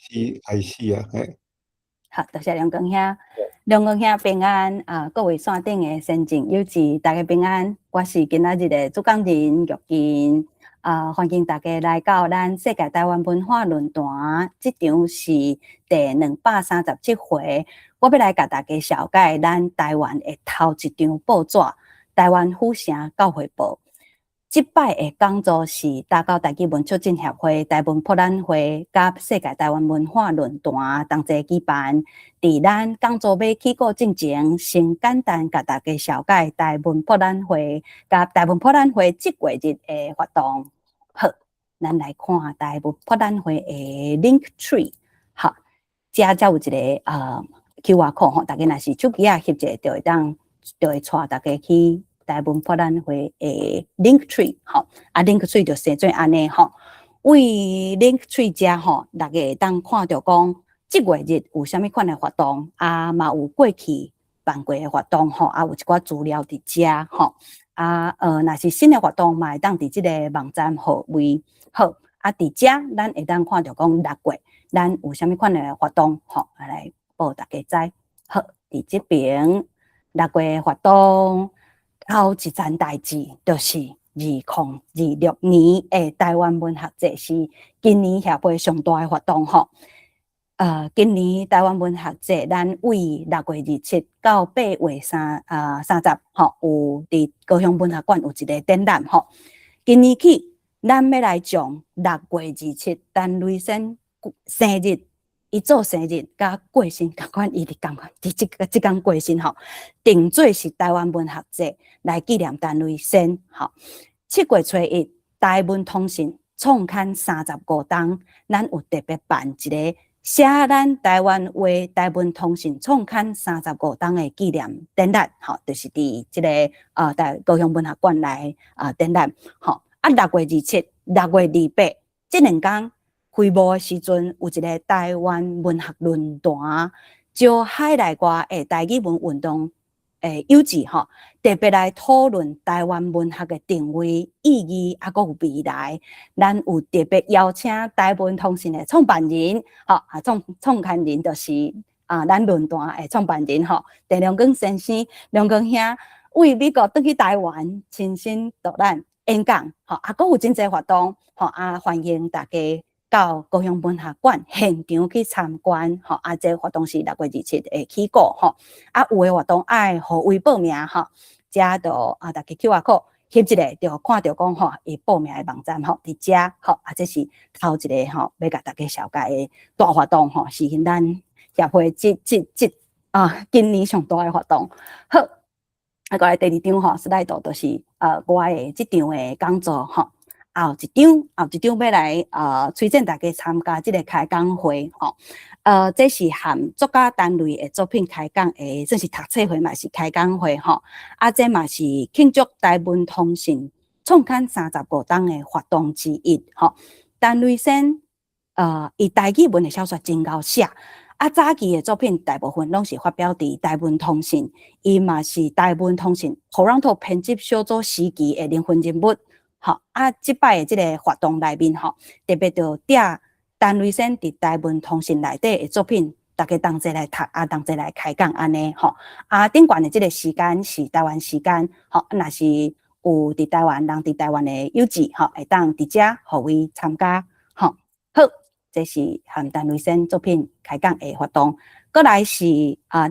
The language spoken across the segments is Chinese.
是还是啊，嘿。好，多谢梁公兄，梁公兄平安啊！各位线顶的先进友志，大家平安。我是今仔日的主讲人玉金欢迎大家来到咱世界台湾文化论坛，这场是第237回。我要来甲大家绍介咱台湾的头一张报纸《台湾府城教会报》。这摆的讲座是大高台基文促进协会、台文博览会甲世界台湾文化论坛同齐举办。伫咱讲座要起过进前，先简单甲大家绍介台文博览会甲台文博览会即月日的活动。好，咱来看台文博览会的 link tree。好，遮有一个QR code 吼，大家若是手机翕者，就会带大家去台文博览会的 link tree 吼，link tree 就生做安尼吼。为 link tree 遮吼，大家会当看到讲，即月日有啥物款的活动，嘛有过去办过的活动吼，有一寡资料伫遮吼。若是新的活动嘛，会当伫即个网站号位好。伫遮咱会当看到讲6月咱有啥物款的活动吼，来报大家知。好，伫即边6月活动。头一件代志就是2026年的台湾文学节是今年协会上大的活动吼。今年台湾文学节咱为6月27到8月30吼，有伫高雄文学馆有一个展览吼。今年起，咱要来将6月27陈雷生生日。伊做生日甲过身同款，伊伫同款伫即天过身吼，定做是台湾文学节来纪念陈雷生吼。7月初1，台文通信创刊35档，咱有特别办一个写咱台湾话台文通信创刊35档的纪念展览吼，就是伫即个在高雄文学馆来展览吼。6月27、6月28即2天。开幕的时阵，有一个台湾文学论坛，招海内外的台语文运动友志吼，特别来讨论台湾文学的定位、意义，还有未来。咱有特别邀请台文通信的创办人，创刊人就是咱论坛的创办人吼，陈良光先生，良光兄为美国转去台湾，亲身导咱演讲，吼，还有真侪活动，吼欢迎大家。到高雄文学馆现场去参观，吼这活动是6月27会起过，吼有的活动爱互为报名，吼遮就大家 QR code 翕一个就看到讲吼，伊报名的网站吼伫遮，吼这是头一个吼要甲大家绍介的大活动，吼是咱协会今年上大的活动。好，过来第2张吼slide就是我的即场的讲座吼。后一张要来推荐大家参加这个开讲会吼。这是含作家单位的作品开讲的，算是读册会嘛，是开讲会吼。这嘛是庆祝台文通信创刊35档的活动之一吼。陈雷生伊台语文的小说真够写。早期的作品大部分拢是发表伫台文通信，伊嘛是台文通信荷兰土编辑小组时期的灵魂人物。好即摆的即个活动内面吼，特别就抓陈雷生伫台文通信内底的作品，大家同齐来读同齐来开讲安尼吼。顶悬的即个时间是台湾时间，吼，若是有伫台湾人伫台湾的友志吼，会当伫遮互伊参加吼。好，这是含陈雷生作品开讲的活动。过来是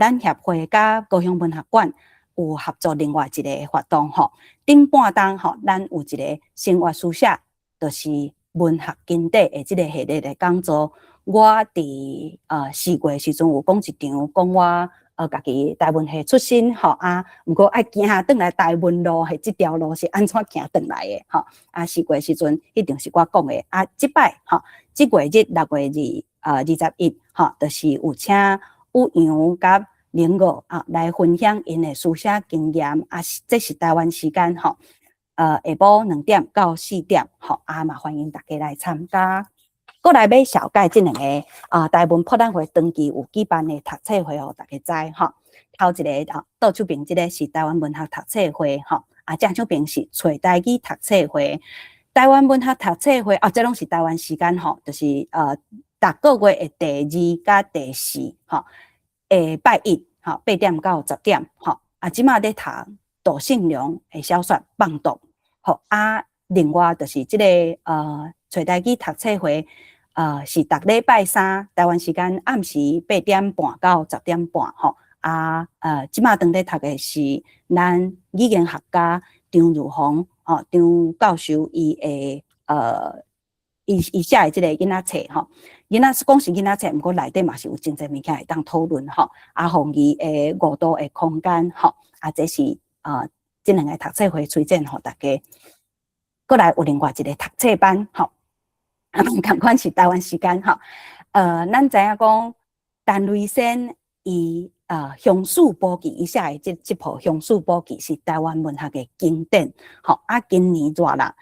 咱协会甲高雄文学馆。有合作另外一个活动吼，顶半档吼，咱有一个生活书写，就是文学经典的即个系列的讲座。我伫4月时阵有讲一场，讲我家己台文系出身吼毋过爱行转来台文路，系即条路是安怎行转来的吼。4月时阵一定是我讲的。即摆吼，即月日6月21吼，就是有请有阳甲。林娥来分享因的书写经验，这是台湾时间吼，下晡2点到4点吼，嘛欢迎大家来参加。过来要绍介这2个台文博览会长期有举办的读册会哦，大家知吼。头一个倒手边这个是台湾文学读册会吼，正手边是找台语读册会。台湾文学读册会这拢是台湾时间吼，就是逐个月的第2甲第4吼，拜一吼8点到10点吼，即马咧读杜信良的小说《放毒》吼，另外就是即个找台语读册会，是逐礼拜3台湾时间暗时8点半到10点半吼，即马当咧读的是咱语言学家张如虹吼，张教授伊的伊写的即个囡仔册吼，囡仔讲是囡仔册，毋过内底嘛是有真侪物件会当讨论吼，互伊的误导的空间吼，这是即2个读册会推荐互大家。过来有另外一个读册班吼，同款是台湾时间吼，咱知影讲陈瑞先伊乡树补记，伊写的即部乡树补记是台湾文学的经典吼，今年热啦，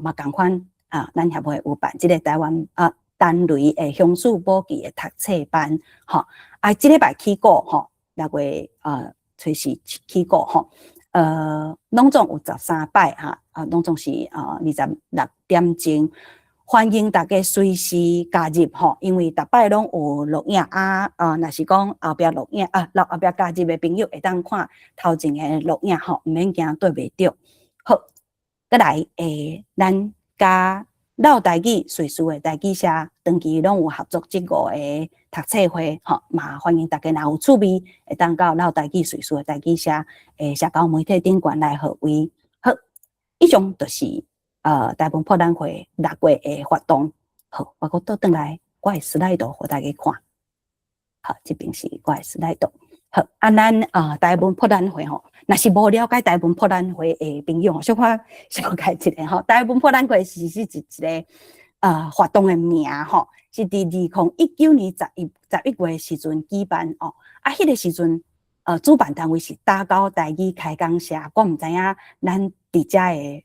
嘛同款。咱协会有办即个台湾陈瑞的乡树补记的读册班，吼，即礼拜起过吼，6月初4起过吼，拢总有13摆哈，拢总是26点钟，欢迎大家随时加入吼，因为逐摆拢有录影若是讲后壁录影后壁加入的朋友会当看头前的录影吼，毋免惊对袂着。好，再来咱甲老台语随书的台语社，长期拢有合作即5个读册会，吼嘛欢迎大家若有趣味，会当到老台语随书的台语社社交媒体顶悬来合位。好，以上就是台湾博览会6月的活动。好，我倒转来我的slide互大家看。好，这边是我的slide。好，咱台湾博览会吼，若是无了解台湾博览会的朋友，小可了解一下吼。台湾博览会是一个活动的名吼，是伫2019年11月时阵举办哦。迄个时阵主办单位是打高台语开讲社，我毋知影咱伫遮的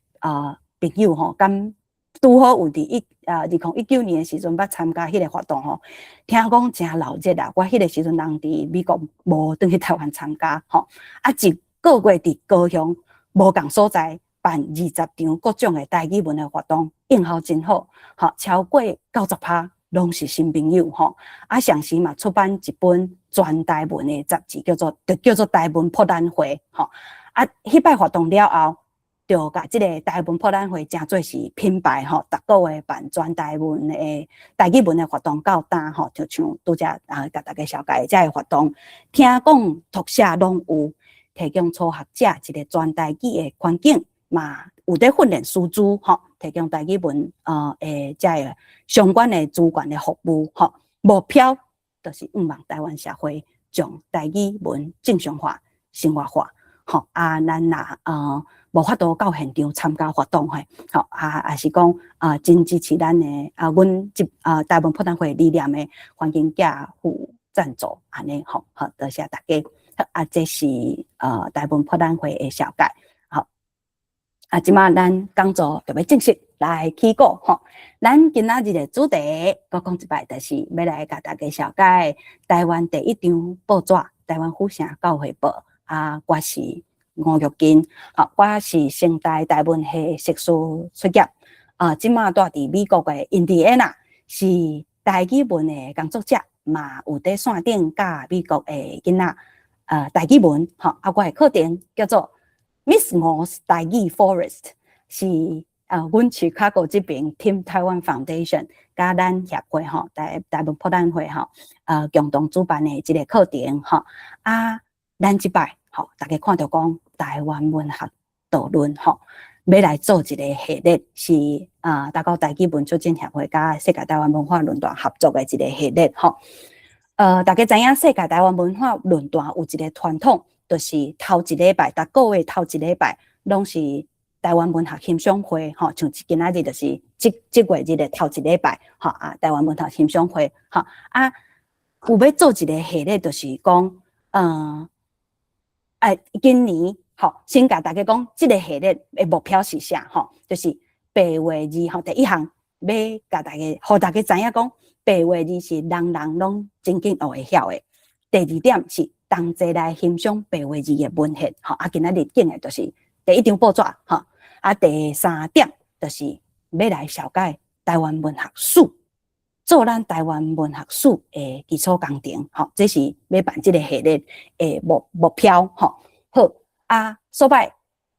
朋友吼，敢拄好有伫2019年的时阵捌参加迄个活动吼，听讲真闹热啦！我迄个时阵人伫美国，无转去台湾参加吼。一个月伫高雄无共所在办20场各种的台语文的活动，应效真好，吼超过90%拢是新朋友吼。上时嘛出版一本全台文的杂志，叫做台湾博览会吼。迄摆活动了后，就甲即个台湾博览会真做是品牌吼，逐个月办全台文的台语文的活动到单吼，就像拄则甲大家紹介遮个活动，听讲读写拢有提供初學者一個全台語的環境，嘛有咧訓練師資吼，提供台語文遮個相關的資源的服務吼，目標就是希望台灣社會將台語文正常化、生活化吼。咱若無法度到現場參加活動嘿，吼也是講真支持咱的阮台灣博覽會理念的環境價負贊助安尼吼，好多謝大家。這是台灣博覽會的紹介。好，即馬咱講座就要正式來起稿吼。咱今仔日的主題，我講一擺，就是要來甲大家紹介台灣第一張報紙《台灣府城教會報》我是吳玉金，我是成大台灣系碩士畢業，即馬住佇美國的印第安納，是台語文的工作者，嘛有在線頂教美國的囡仔。台語文，我的課程叫做 Miss Mo's 台語 Forest， 是阮Chicago 這邊 Team Taiwan Foundation 甲咱協會台灣博覽會共同主辦的一個課程咱這擺大家看到講台灣文學導論要來做一個系列，是大高台語文促進協會甲世界台灣文化論壇合作的一個系列大家知影世界台灣文化論壇有一個傳統，就是頭一禮拜，逐個月頭一禮拜，攏是台灣文學欣賞會像今仔日就是這月日的頭一禮拜台灣文學欣賞會有要做一個系列，就是講今年先甲大家講，這個系列的目標是啥就是8月2第一項要甲大家，互大家知影講。8月2是人人攏真緊學會曉的。第二點是同齊來欣賞8月2的文學，今仔日講的就是第一張報紙第三點就是要來紹介台灣文學史。做咱台湾文学史的基础工程，吼，这是要办这个系列的目标，吼。好啊，所摆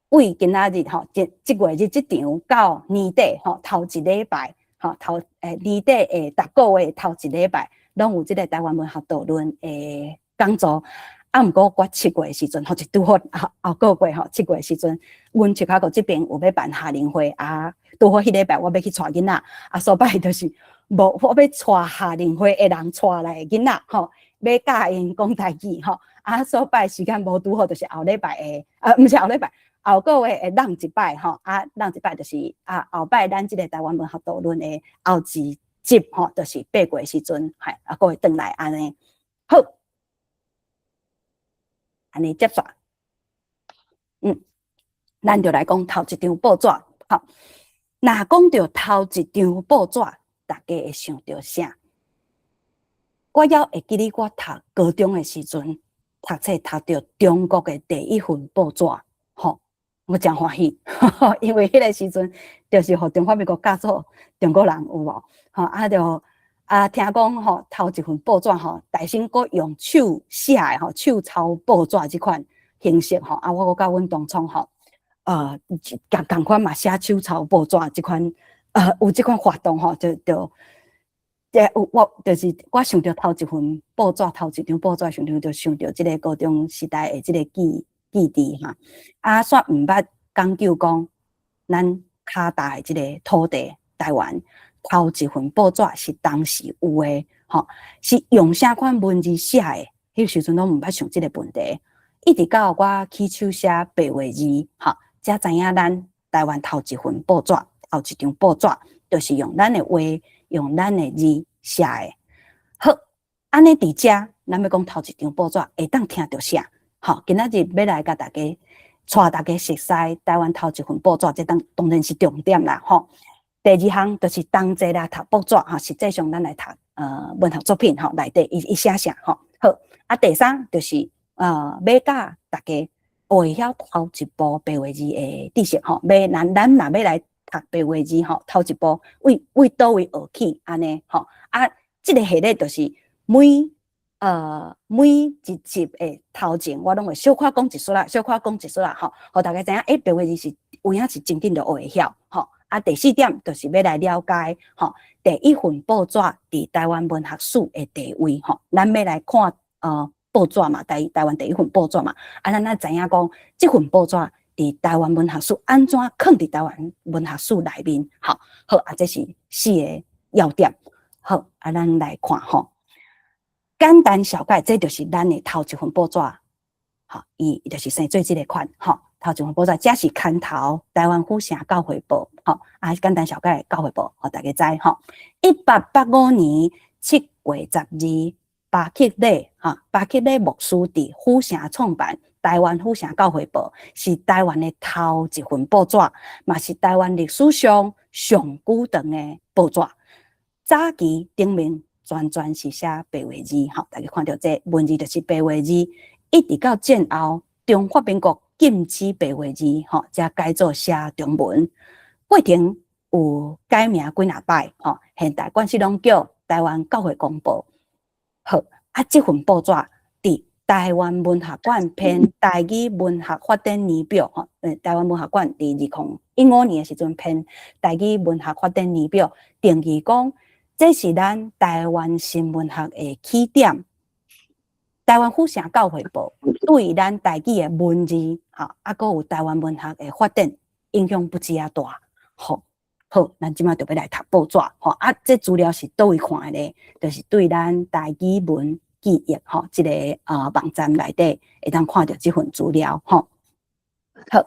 为今仔日吼，即月日即场到年底吼，头一礼拜吼，年底逐个月头一礼拜，拢有即个台湾文学导论的讲座。啊，毋过我7月时阵，或者拄好后个月吼，7月时阵，阮赤卡国这边有要办夏令会啊，拄好迄礼拜我要去带囡仔，啊，所摆就是无我要带夏令会的人带来囡仔吼，要教因讲台语吼，啊，所摆时间无拄好，就是后礼拜毋是后礼拜，后个月会让一摆吼，啊，让一摆就是后摆咱即个台湾文学导论的后一集吼，就是8月时阵，各位转来安尼好。安尼接续，咱就来讲头一张报纸。好，若讲到头一张报纸，大家会想到啥？我还会记得我读高中的时阵，读册读到中国的第一份报纸，吼，我真欢喜，因为迄个时阵就是互中华民国教做中国人有无？吼，听讲吼，头一份报纸吼，大新阁用手写的吼，手抄报纸即款形式吼，我甲阮同窗吼，共款嘛写手抄报纸即款，有即款活动吼，我就是我想到头一份报纸，头一张报纸想到即个高中时代的即个记忆哈，煞毋捌讲究讲咱卡达的即个土地台湾。头一份报纸是当时有诶，吼，是用啥款文字写诶？迄时阵拢毋捌想即个问题，一直到我起手写白话字，吼，才知影咱台湾头一份报纸，头一张报纸，就是用咱诶话，用咱诶字写诶。好，安尼伫遮，咱要讲头一张报纸会当听到啥？吼，今仔日要来甲大家带大家熟悉台湾头一份报纸，这当然是重点啦，吼。第二项就是同齐来读报纸哈，实际上咱来读文学作品吼，内底一写吼。好，第三就是要教大家会晓头一部白话字的知识吼。咱若要来读白话字吼，头一部为倒位学起安尼吼。这个系列就是每一集的头前，我拢会小可讲一撮啦，吼，互大家知影，白话字是有影是真紧就学会晓吼。第四点就是要来了解吼，第一份报纸伫台湾文学史的地位吼，咱要来看报纸嘛，台湾第一份报纸嘛，咱知影讲这份报纸伫台湾文学史安怎放伫台湾文学史内面，好，这是4个要点，好，咱来看吼，简单小概，这就是咱的头一份报纸，好，伊就是生做这个款，吼。头一份报纸，这是牵头台湾府城教会报，吼，简单小概教会报，互大家知吼。1885年7月12日，巴克礼牧师伫府城创办台湾府城教会报，是台湾的头一份报纸，嘛是台湾历史上上久长的报纸。早期顶面全是写白话字，吼，大家看到这文字就是白话字，一直到战后中华民国。禁止白话字，吼，才改做写中文。过程有改名几若摆，吼，现代关系拢叫台湾教会公报。好，这份报纸伫台湾文学馆编台语文学发展年表，吼，台湾文学馆伫2015年的时阵编台语文学发展年表，定义讲这是咱台湾新文学的起点。台湾府城教会报对咱台语的文字，哈，阁有台湾文学的发展影响不止大。好，咱即马就要来读报纸，吼，这资料是倒位看的咧？就是对咱台语文记忆，吼，这个网站内底会当看到这份资料，吼。好，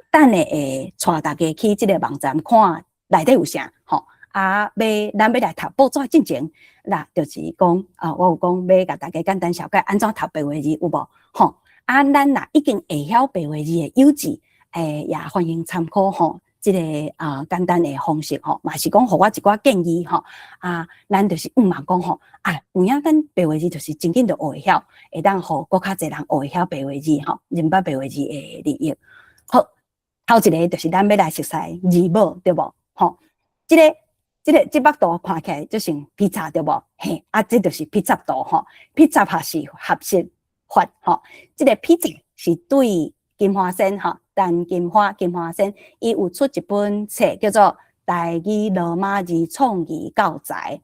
等下会带大家去这个网站看内底有啥，吼。咱要来读报纸进前，就是讲我有讲要甲大家简单小解安怎读白话字有无？吼，咱若已经会晓白话字的友字，也欢迎参考吼，这个简单的方式吼，嘛是讲互我一寡建议吼，咱就是嘛讲吼，有影咱白话字就是真紧就学会晓，会当互搁较侪人学会晓白话字吼，认捌白话字的利益。好，头一个就是咱要来熟悉字母，对无？吼，这个。这幅图看起来就像披萨对无？嘿，这就是披萨图吼，披萨还是合适法吼。这个披萨是对金华生吼，陈金花伊有出一本册叫做《台语罗马字创意教材》，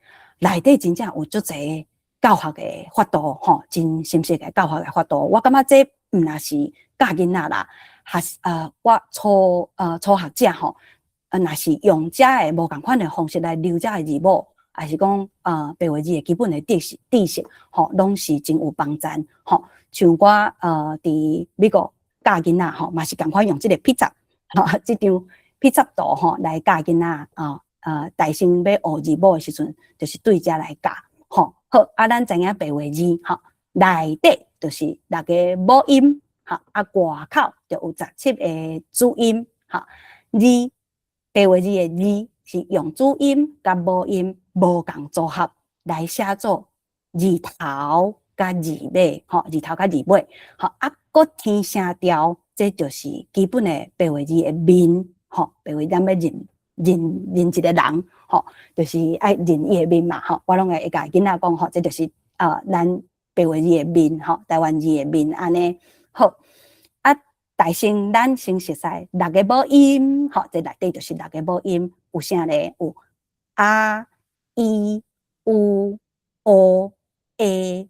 内底真正有足侪教学的法度吼，真深刻的教学的法度。我感觉这毋若是教囡仔啦，还是我初学者吼。若是用遮个无共款的方式来留遮个字母，还是讲白话字的基本的知识，吼，拢是真有帮助。吼，像我伫美国教囡仔吼，嘛是共款用即个披萨，即张披萨图吼来教囡仔大声要学字母的时阵，就是对遮来教。吼，好咱知影白话字吼，内底就是6个母音，吼外口就有17个子音，吼字。白话字的字是用主音甲母音无共组合来写作字头甲字尾，吼字头甲字尾，吼搁添声调，这就是基本的白话字的面，吼白话咱要认一个人，吼就是爱认伊的面嘛，吼我拢会甲囡仔讲，吼这就是咱白话字的面，吼台湾字的面安尼好。大声，咱先熟悉6个母音，吼，这内底就是6个母音，有啥咧？有啊、伊、有、o、a、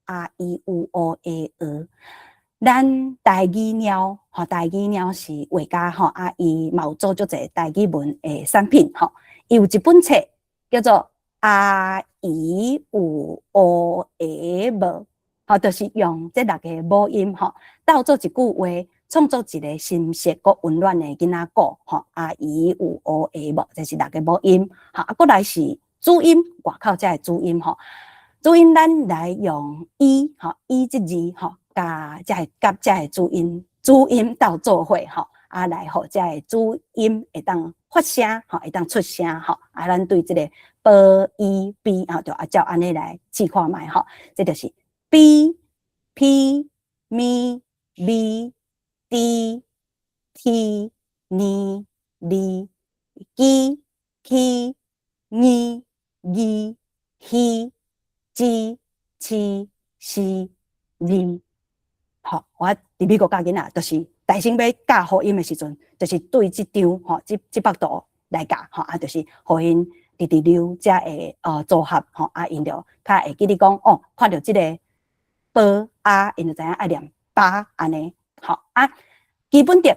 啊、伊、有、o、a、咱台语猫，吼，台语猫是画家，吼，伊嘛有做足侪台语文的产品，吼，伊有一本册叫做《啊、伊、有、o、a、无》。吼，就是用这6个母音吼，斗做一句话，创作一个深色佮温暖的囡仔歌吼。伊有 o a 无，这是6个母音。吼，过来是主音，外口才系主音吼。主音咱来用伊吼，伊这字吼，甲这系主音斗做伙吼。来互这个主音会当发声吼，会当出声吼。咱对这个 b、b 吼，就照安尼来试看卖吼，这就是。b p m b d t n l g k n g h g ch c z。好，我伫美国教囡仔，就是大声要教好音的时阵，就是对这张吼，这幅图来教吼，就是互因直溜才会组合吼，因着较会记你讲哦，看到这个。因就知影爱念安尼，吼基本的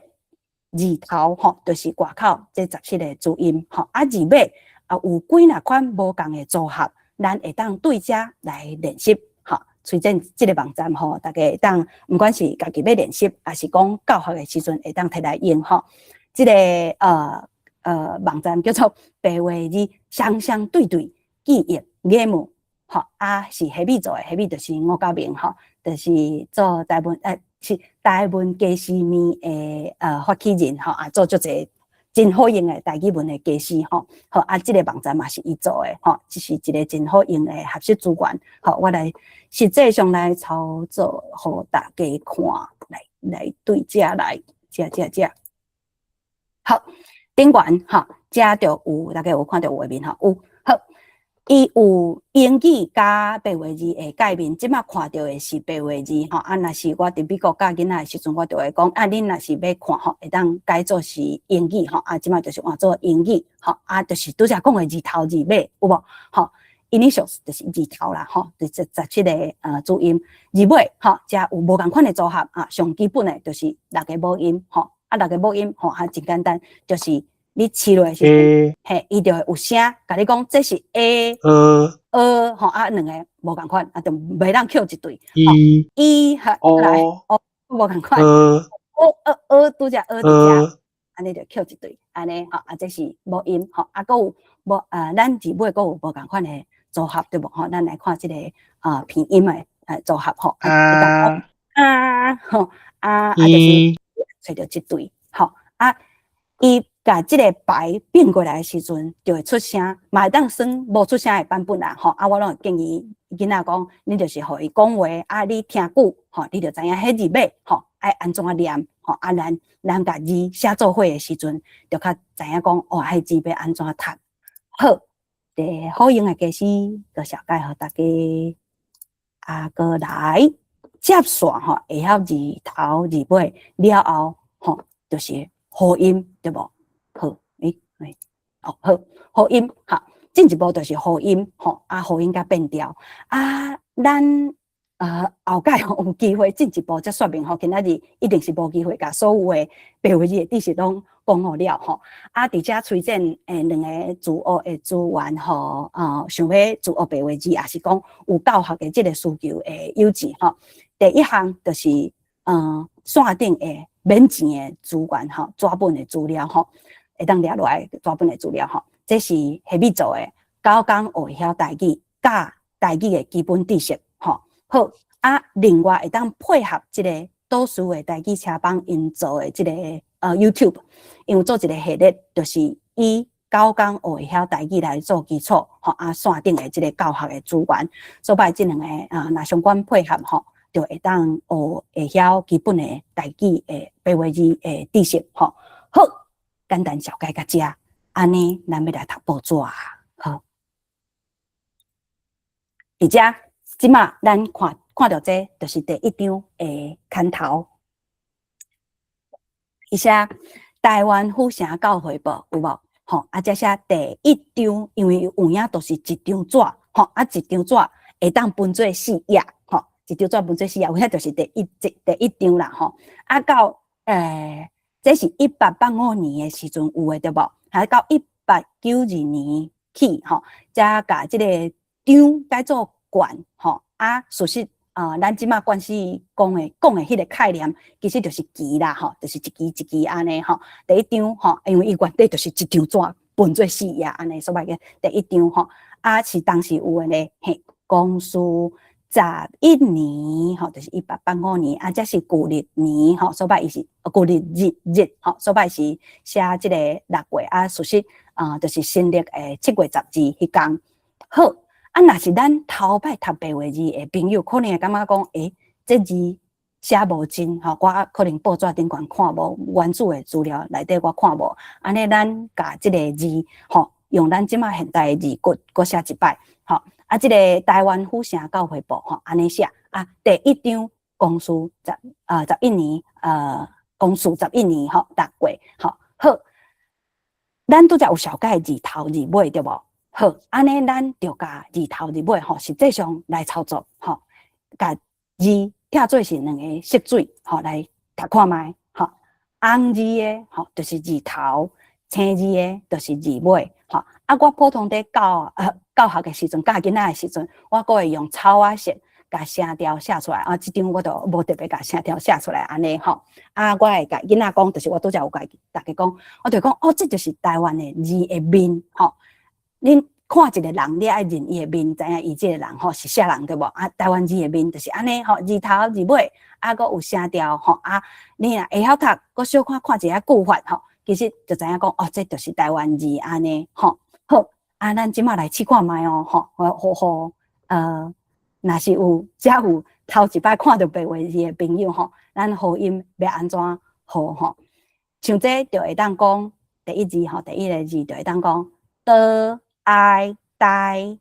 字头吼，就是外口这17个字音，吼字尾有几若款无共的组合，咱会当对遮来练习，吼推荐这个网站吼，大家会当不管是家己要练习，还是讲教学的时阵会当摕来用吼。这个网站叫做白话字双对记忆节目。吼是黑米做的，黑米就是吴家明吼，就是做台湾是台湾家师面的发起人吼，做足侪真好用的台语文的家师吼，好这个网站嘛是伊做的吼，这是一个真好用的学习资源，好我来实际上来操作，互大家看，来对遮来遮，好顶悬吼，遮就有大家有看到画面吼，有好。伊有英语加白话字的界面，即马看到的是白话字吼。若是我伫美国教囡仔的时阵，我就会讲，恁若是要看吼，会当改做是英语吼。即马就是换做英语吼。就是拄则讲的字头字尾有无？吼 ，initials 就是字头啦吼，就是17个主音，字尾吼，遮有无共款的组合上基本的就是6个母音吼。6个母音吼，真简单，就是。你试落是，嘿，伊就会有声，甲你讲这是 a， 吼2个无共款，就袂当扣一对。伊来无共款，拄则伫遮，安尼就扣一对，安尼吼这是母音吼，搁有无咱字尾搁有无共款的组合对无吼？咱来看这个拼音的组合吼，吼就是找到一对，吼伊。甲即个白变过来的时阵，就会出声，嘛会当算无出声的版本啦，吼。我拢会建议囡仔讲，你就是互伊讲话，你听久，吼，你就知影迄字尾，吼，爱安怎念，吼。咱甲字写做伙的时阵，就较知影讲，迄字尾安怎读，好，好用的开始，就小介和大家过来接线吼，会晓字头字尾了后吼，就是合音对无？好，好，合音好，进一步就是合音吼，合音甲变调咱后盖有机会进一步再说明吼，今仔日一定是无机会甲所有的白话字的知识拢讲好了吼。而且推荐两个自学的资源吼，想要自学白话字，也是讲有教学的这个需求的友志吼。第一项就是线顶的免钱的资源吼，纸本的资料吼，会当抓落来纸本的资料吼，这是下面做的9工学晓台语，教台语的基本知识吼。好另外会当配合这个都市的台语车帮因做的这个YouTube， 因为做一个系列，就是以9工学会晓台语来做基础吼，线顶的这个教学的资源，所摆这两个若相关配合吼，就会当会晓基本的台语的白话字的知识吼。好，简单小解到这，安尼咱要来读报纸好，伫遮。即马咱看到这，就是第一张刊头，伊写台湾府城教会报有无？吼，这写第一张，因为有影都是一张纸，吼，一张纸会当分做4页，吼，一张纸分做4页，有遐就是第一张啦，吼，到这是1885年的时阵有诶，对无？还到1892年起，吼，才甲即个张改做卷，吼事实咱即马关系讲的迄个概念，其实就是期啦，吼，就是一期安尼吼。第一张吼，因为伊原底就是一张纸分做4页安尼，所以个第一张吼，是当时有诶咧，嘿，公司11年吼，就是1885年，这是旧历年吼，所以伊是旧历日吼，所以是写即个6月事实就是新历诶7月12迄天，好。若是咱头摆读白话字的朋友，可能会感觉讲，这字写无真吼，我可能报纸顶悬看无原始的资料内底我看无，安尼咱甲即个字吼，用咱即马现代的字搁写一摆吼，即个台湾府城教会报吼，安尼写第一张公司11年公司11年吼6月吼，好，咱拄则有小解字头字尾对无？好，安尼咱就甲字头字尾吼，实际上来操作吼，甲字拆做是两个色水吼，来读看卖吼。红字的吼就是字头，青字的就是字尾吼。我普通在教学的时阵，教囡仔的时阵，我阁会用草仔色甲声调写出来即张我都无特别甲声调写出来安尼吼。我会甲囡仔讲，就是我拄则有甲大家讲，我就讲这就是台湾的字的面吼。恁看一个人，你爱认伊的面，知影伊即个人吼是啥人对无？台湾字的面就是安尼吼，字头字尾，阁有声调吼你若会晓读，阁小看一下句法吼，其实就知影讲这就是台湾字安尼吼。好咱即马来试看卖吼，若是有头一摆看到白话字的朋友吼，咱合音要安怎好吼？像这就会当讲第一字吼，第一个字就会当讲的。爱台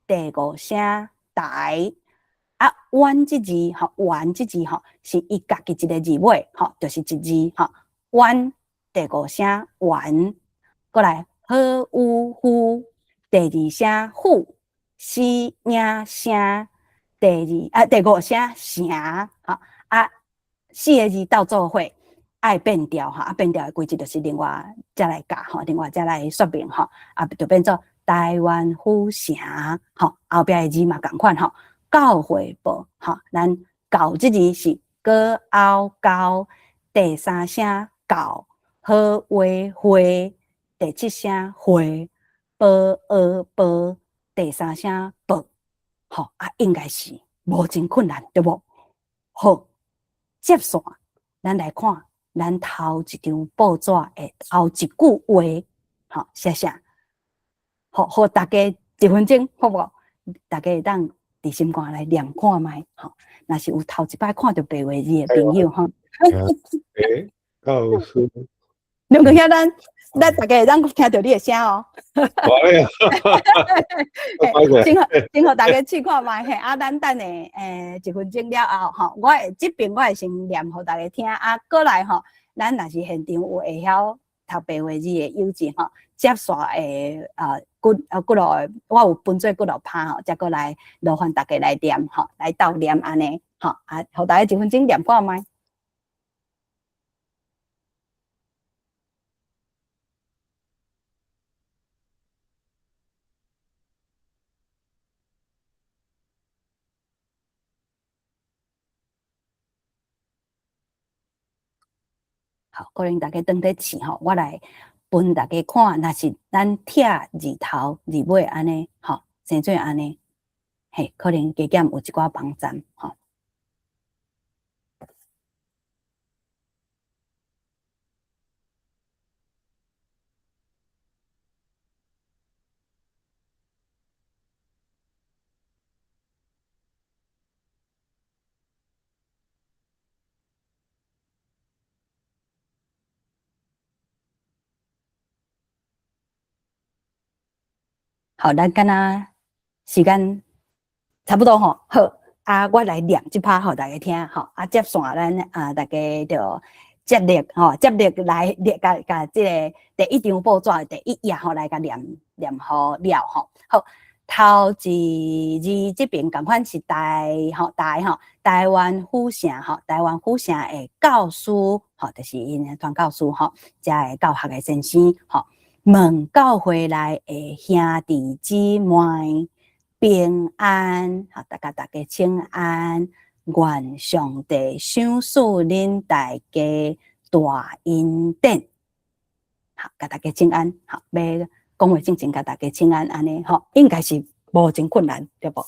第5声台弯这字吼，弯这字吼是伊家己一个字尾吼，就是一字吼，弯第5声弯，过来好有虎第2声虎，死影声第5声声吼4个字斗做伙。爱变调哈，变调的规则就是另外再来教哈，另外再来说明哈，就变做台湾府城哈，后边的字嘛同款哈，教会报哈，咱教这字是高凹高，第3声教，好话会，第7声会，报报，第3声报，好应该是无真困难对不？好，接线咱来看。咱头一张报纸的头一句话，好，写啥？好，大家1分钟，好不好？大家会当伫心肝来念看卖，吼。若是有头一摆看到白话字的朋友，吼。告诉两个遐咱大家会当听到你的声哦。真好，大家试看卖嘿。啊，咱等下1分钟了后吼，我会这边我会先念互大家听啊，过来吼，咱若是现场有会晓读白话字的友人吼，接煞几落，我有分做几落趴吼，再过来劳烦大家来念吼，来斗念安尼吼啊，互大家1分钟念看卖。好，可能大家当在试吼，我来分大家看，若是咱拆字头字尾安尼，吼，生做安尼，嘿，可能加减有一寡帮站，吼。好，咱敢若时间差不多吼，好啊，我来念一趴互大家听吼，啊，接线咱大家就接力吼，接力来甲即个第一张报纸第一页吼来甲念好了吼。好，头一字这边共款是台湾府城吼，台湾府城的教师吼，就是因的传教师吼，遮的教学的先生吼。问教会内的兄弟姊妹平安，好，大家请安，愿上帝赏赐恁大家大恩典。好，甲大家请安，好，要讲话之前甲大家请安安尼，吼，应该是无真困难，对不？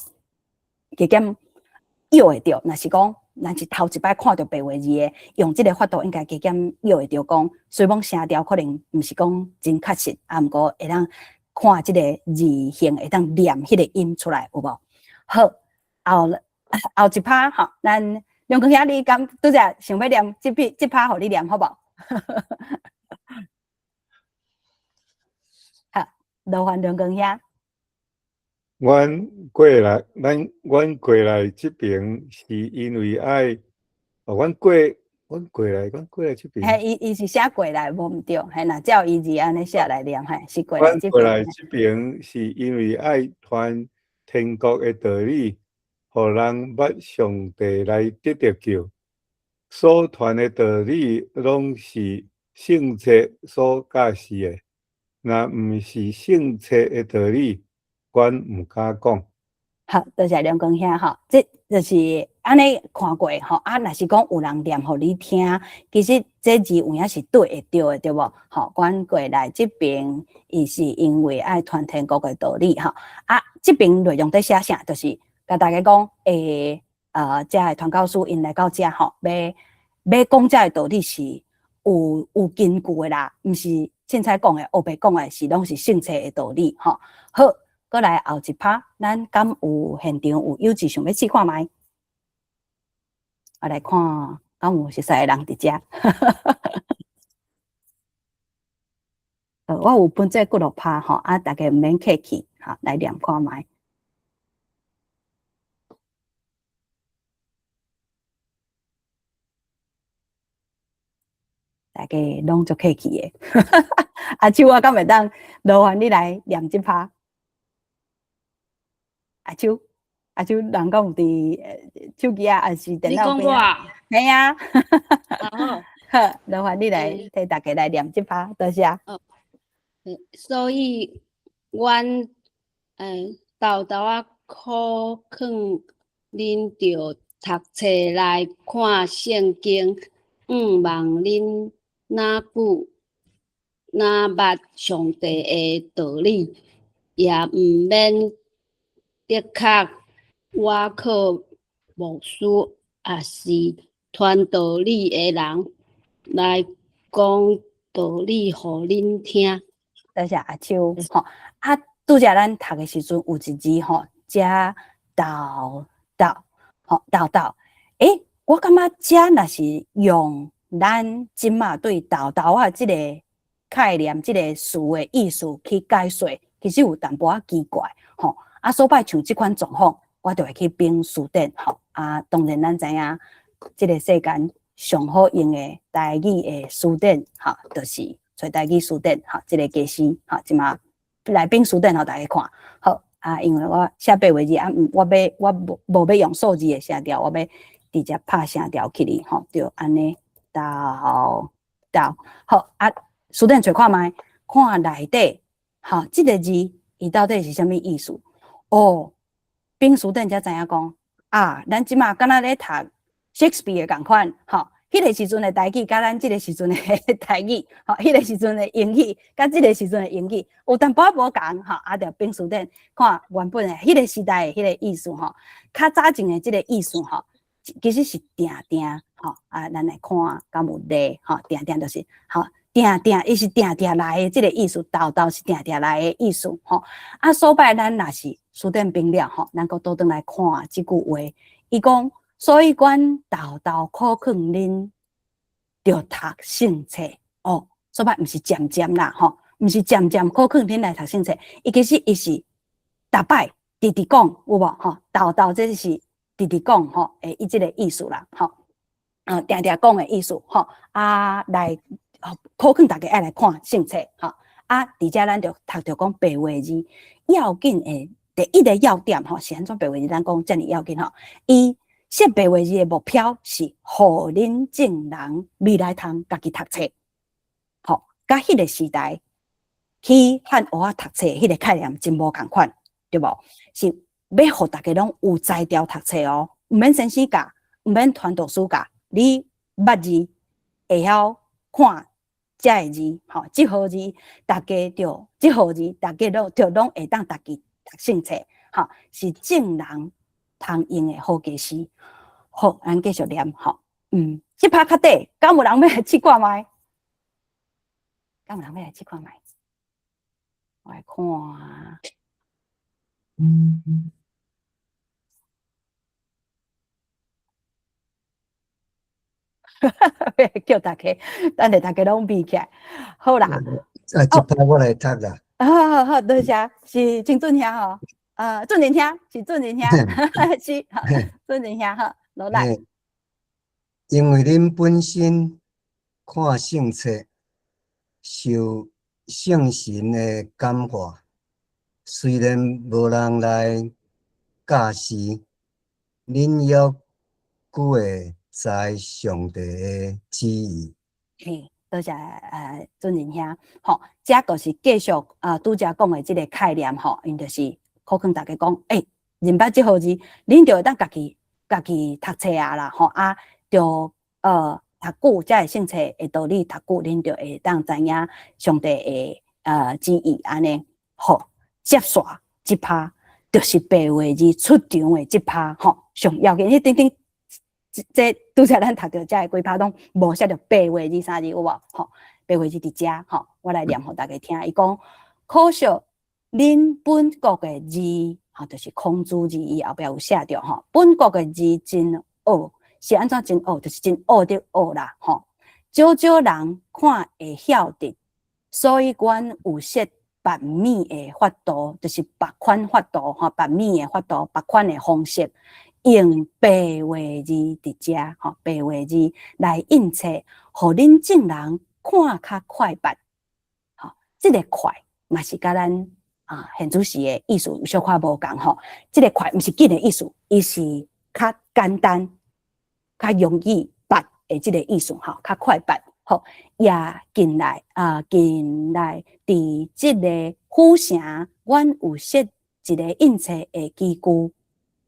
加减摇会着，若是头一摆看到白话字的，用即个法度应该加减摇会着讲，虽讲声调可能毋是讲真确实，啊，毋过会当看即个字形会当念迄个音出来，有无？好，后一趴吼，咱梁哥兄，你敢拄则想要念即趴，互你念好无？好，劳烦梁哥兄。阮过来这边是因为爱，阮过来这边。嘿，伊是写过来无毋对，嘿，若照伊字安尼写来念，嘿，是过来这边。过来这边是因为爱传天国的道理，互人捌上帝来得着救。所传的道理拢是圣册所教示的，若毋是圣册的道理，阮毋敢讲。好，多谢梁公兄吼，这就是安尼看过吼，啊，若是讲有人念互你听，其实这字有影是对会着的，对无？吼，阮过来这边，伊是因为爱传天国的道理吼，啊，这边内容在写啥？就是甲大家讲，遮的传教士因来到遮吼，要讲遮的道理是有根据的啦，毋是凊彩讲的，黑白讲的是拢是圣册的道理吼。好。过来后一趴，咱敢有现场有友志想要试看卖？我来看，敢有熟悉的人伫遮？我有分这几落趴吼，啊，大家毋免客气，哈，来念看卖。大家拢足客气的，阿秋，我敢会当劳烦你来念一趴？阿秋，人敢有伫手机啊，还是电脑边？你讲我啊？系啊。好，劳烦你来替大家来念一趴，多谢。所以，阮豆啊苦劝恁着读册来看圣经，望恁哪捌上帝的道理，也毋免的确我靠牧师也是传道理的人来讲道理互恁听。多谢阿秋吼，啊，拄则咱读的时阵有一字吼，遮豆，吼豆，我感觉遮若是用咱即马对豆啊即个概念即个词的意思去解说，其实有淡薄仔奇怪吼。所摆像即款状况，我就会去编词典吼。当然咱知影，即个世间上好用的台语的词典吼，就是找台语词典吼，即个家私吼，即嘛来编词典互大家看好。因为我写白话字我无要用数字的声调，我要直接拍声调起哩吼，就安尼好。好词典找看觅，看内底吼，即个字伊到底是啥物意思？编词典才知影讲咱即马敢若咧读 Shakespeare 共款吼。迄个时阵的台语，甲咱即个时阵的台语，吼，迄个时阵的英语，甲即个时阵的英语，有淡薄仔无共，吼，着编词典看原本的迄个时代的迄个意思，吼，较早前的即个意思，吼，其实是定，吼，咱来看敢有例，吼，定就是，吼，定，伊是定来的即个意思，豆是定来的意思，吼，所摆咱若是词典编了，吼，咱搁倒转来看即句话，伊讲。所以，阮豆苦劝恁着读圣册所摆毋是渐渐啦，吼，毋是渐渐苦劝恁来读圣册。其实伊是逐摆直讲，有无吼？豆这是直讲吼，伊即个意思啦，吼，定讲的意思，吼，来苦劝大家爱来看圣册，吼，伫遮咱着读着讲白话字，要紧的第一个要点，吼，是安怎白话字？咱讲遮尔要紧吼，伊。写白话字的目标是，互恁正人未来通家己读册，吼，甲迄个时代去汉学读册迄个概念真无共款，对无？是要互大家拢有才调读册毋免先生教，毋免传导师教，你捌字会晓看遮个字，吼，即号字大家着即号字大家拢会当家己读圣册，吼，是正人。通用的好家私，好，咱继续念吼。即拍较短，敢有人要来试看觅？敢有人要来试看觅？我来看。叫大家，等下大家拢闭起来。好啦。即拍我来读啦。好，多谢，是真准兄吼。准人兄是准人兄，是准人兄好，落来。因为恁本身看圣册，受圣神的感化，虽然无人来教示，恁也久会知上帝的旨意。多谢准人兄，吼，这个是继续拄则讲的即个概念吼，因就是可劝大家讲，认捌即号字，恁就会当家己读册啦，吼就读久，才会圣册的道理读久，恁就会当知影上帝的旨意安尼。好，接续即拍就是白话字出场的即拍，吼，上要紧，这拄则咱读到遮个几拍拢无写着白话字三字有无？吼，白话字伫遮，吼，我来念互大家听。伊讲，可惜恁本国的字，吼，就是孔子字，伊后壁有写着吼，本国的字真恶，是安怎真恶？就是真恶的恶啦，吼。少人看会晓得，所以阮有设别米的法度，就是别款法度，吼，别米的法度，别款的方式。用白话字伫遮，吼，白话字来印册，互恁正人看较快捷，吼，即个快嘛是甲咱现主时的意思有小可无共吼。即个快毋是紧的意思，伊是较简单、较容易办的即个意思，吼，较快捷。吼，也近来伫即个府城，阮有设一个印册的机构。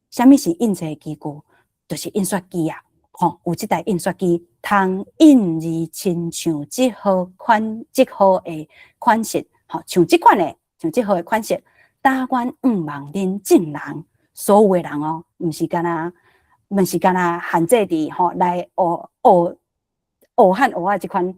啥物是印册机构？就是印刷机啊，吼，有即台印刷机，通印字亲像即号的款式，吼，像即款的，像即号的款式。但阮望恁正人，所有的人毋是干那限制伫吼来学汉学啊即款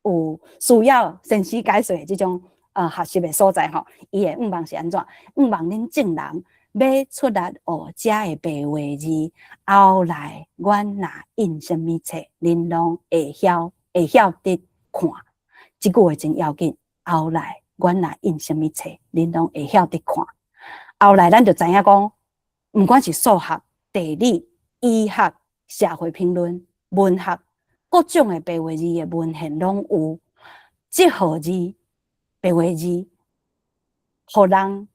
有需要先师解说的即种学习的所在吼，伊的望是安怎？望恁正人。要出力学遮的白话字，后来阮若印什么册，恁拢会晓得看。即句话真要紧，后来阮若印什么册，恁拢会晓得看。后来咱就知影讲，毋管是数学、地理、医学、社会评论、文学，各种的白话字的文献拢有即号字、白话字，互人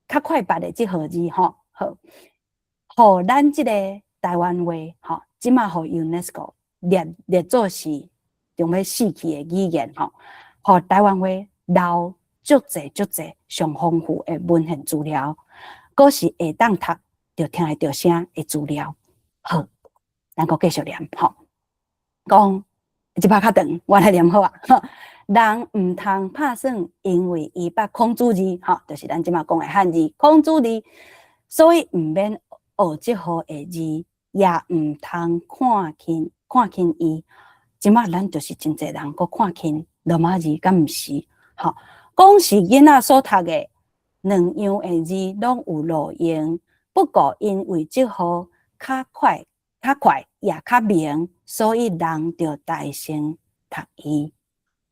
较快捌的即号字吼，好，互咱即个台湾话吼，即马互 UNESCO 列做是用要死去的语言吼，互台湾话留足侪上丰富的文献资料，佫是会当读着听会着声的资料。好，咱佫继续念吼，讲即摆较长，我来念好啊。人毋通拍算，因为伊捌孔子字，吼，就是咱即马讲的汉字孔子字，所以毋免学即号的字，也毋通看轻伊。即马咱就是真侪人佫看轻罗马字，敢毋是？吼，讲是囡仔所读的两样的字拢有路用，不过因为即号较快也较明，所以人着大声读伊。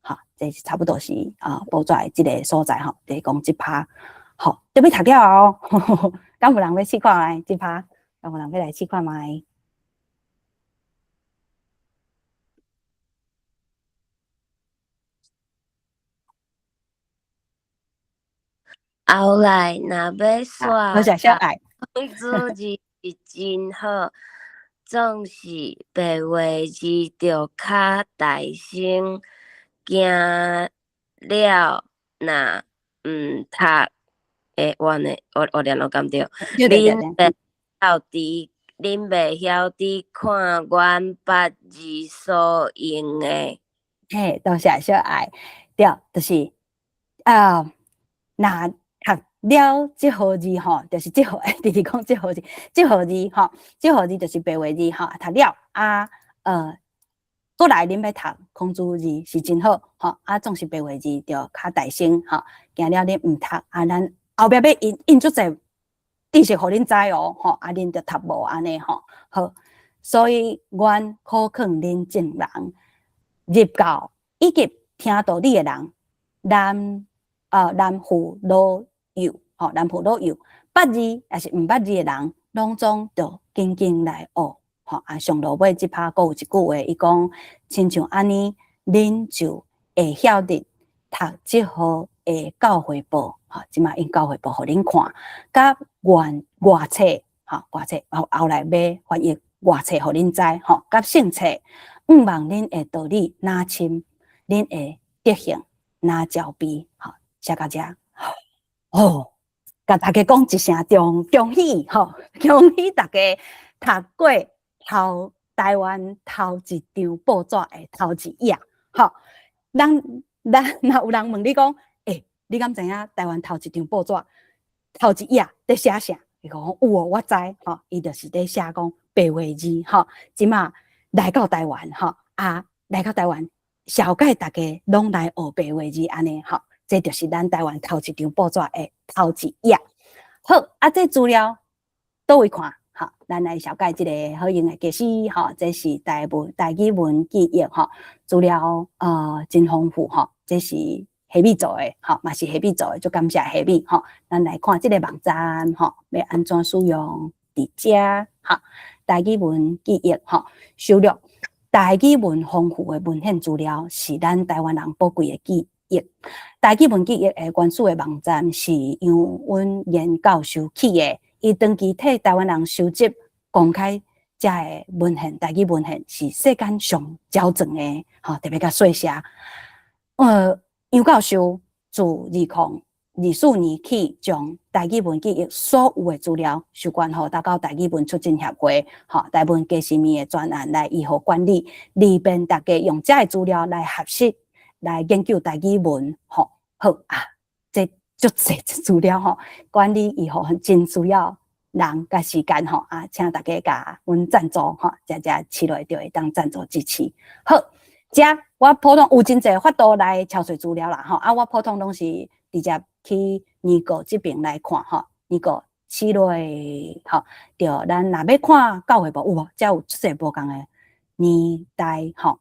好，这差不多是报纸的即个所在吼，就是讲即趴，好，准备读了哦。敢有人要试看卖即趴？敢有人要来试看卖？后来若要煞多谢小爱。孔子字是真好，总是白话字着较大声，惊了若毋读我念了敢对？恁袂晓得看阮捌字所用的。嘿，多谢小爱。对，就是若读了即号字吼，就是即号，直直讲即号字，即号字吼，即号字就是白话字吼，读了过来恁要读孔子字是真好吼，总是白话字着较大声吼，惊了恁毋读咱后壁要印出侪知识互恁知哦吼，恁着读无安尼吼，好，所以阮可劝恁众人入教以及听道理的人，男妇老幼吼，男妇老幼捌字也是毋捌字的人，拢总着紧紧来学吼。上落尾即趴佫有一句话，伊讲亲像安尼，恁就会晓得读即号的教会报吼，即马因教会报互恁看，甲外册吼，外册后来要翻译外册互恁知吼，甲圣册，毋望恁的道理哪深，恁的德行哪照卑吼。写到遮，哦，甲大家讲一声恭喜吼，恭喜大家读过台湾头一张报纸的头一页，吼，若有人问你讲，你敢知影台湾头一张报纸头一页在写啥？伊讲有哦，我知，吼，伊就是在写讲白话字，吼，即马来到台湾，吼，来到台湾，小概大家拢来学白话字安尼，吼。这就是咱台湾头一张报纸的头一页。好，这资料倒位看？好，咱来小解这个好用的解释。哈，这是台语文记忆哈，资料真丰富哈。这是黑米做的，哈，嘛是黑米做的，就感谢黑米哈。咱来看这个网站哈，要安怎使用？伫遮哈，台语文记忆哈，收录台语文丰富的文献资料，是咱台湾人宝贵的记忆。台语文记忆的原始的网站是杨文彦教授起的，伊长期替台湾人收集公开这的文献，台语文献是世间上较全的，吼，特别甲细写。杨教授自2024年起，将台语文记忆所有的资料授权予达到台语文促进协会，吼，台文加西面的专案来依互管理，利便大家用这的资料来学习。来研究台语文，吼，好啊，这足侪资料吼，管理以后真需要人甲时间吼请大家甲阮赞助吼，遮起来就会当赞助支持。好，遮我普通有真侪法度来抄取资料啦吼，我普通拢是直接去尼国这边来看吼，尼国起来吼，着咱若要看教会部有无？遮有足侪无共的年代吼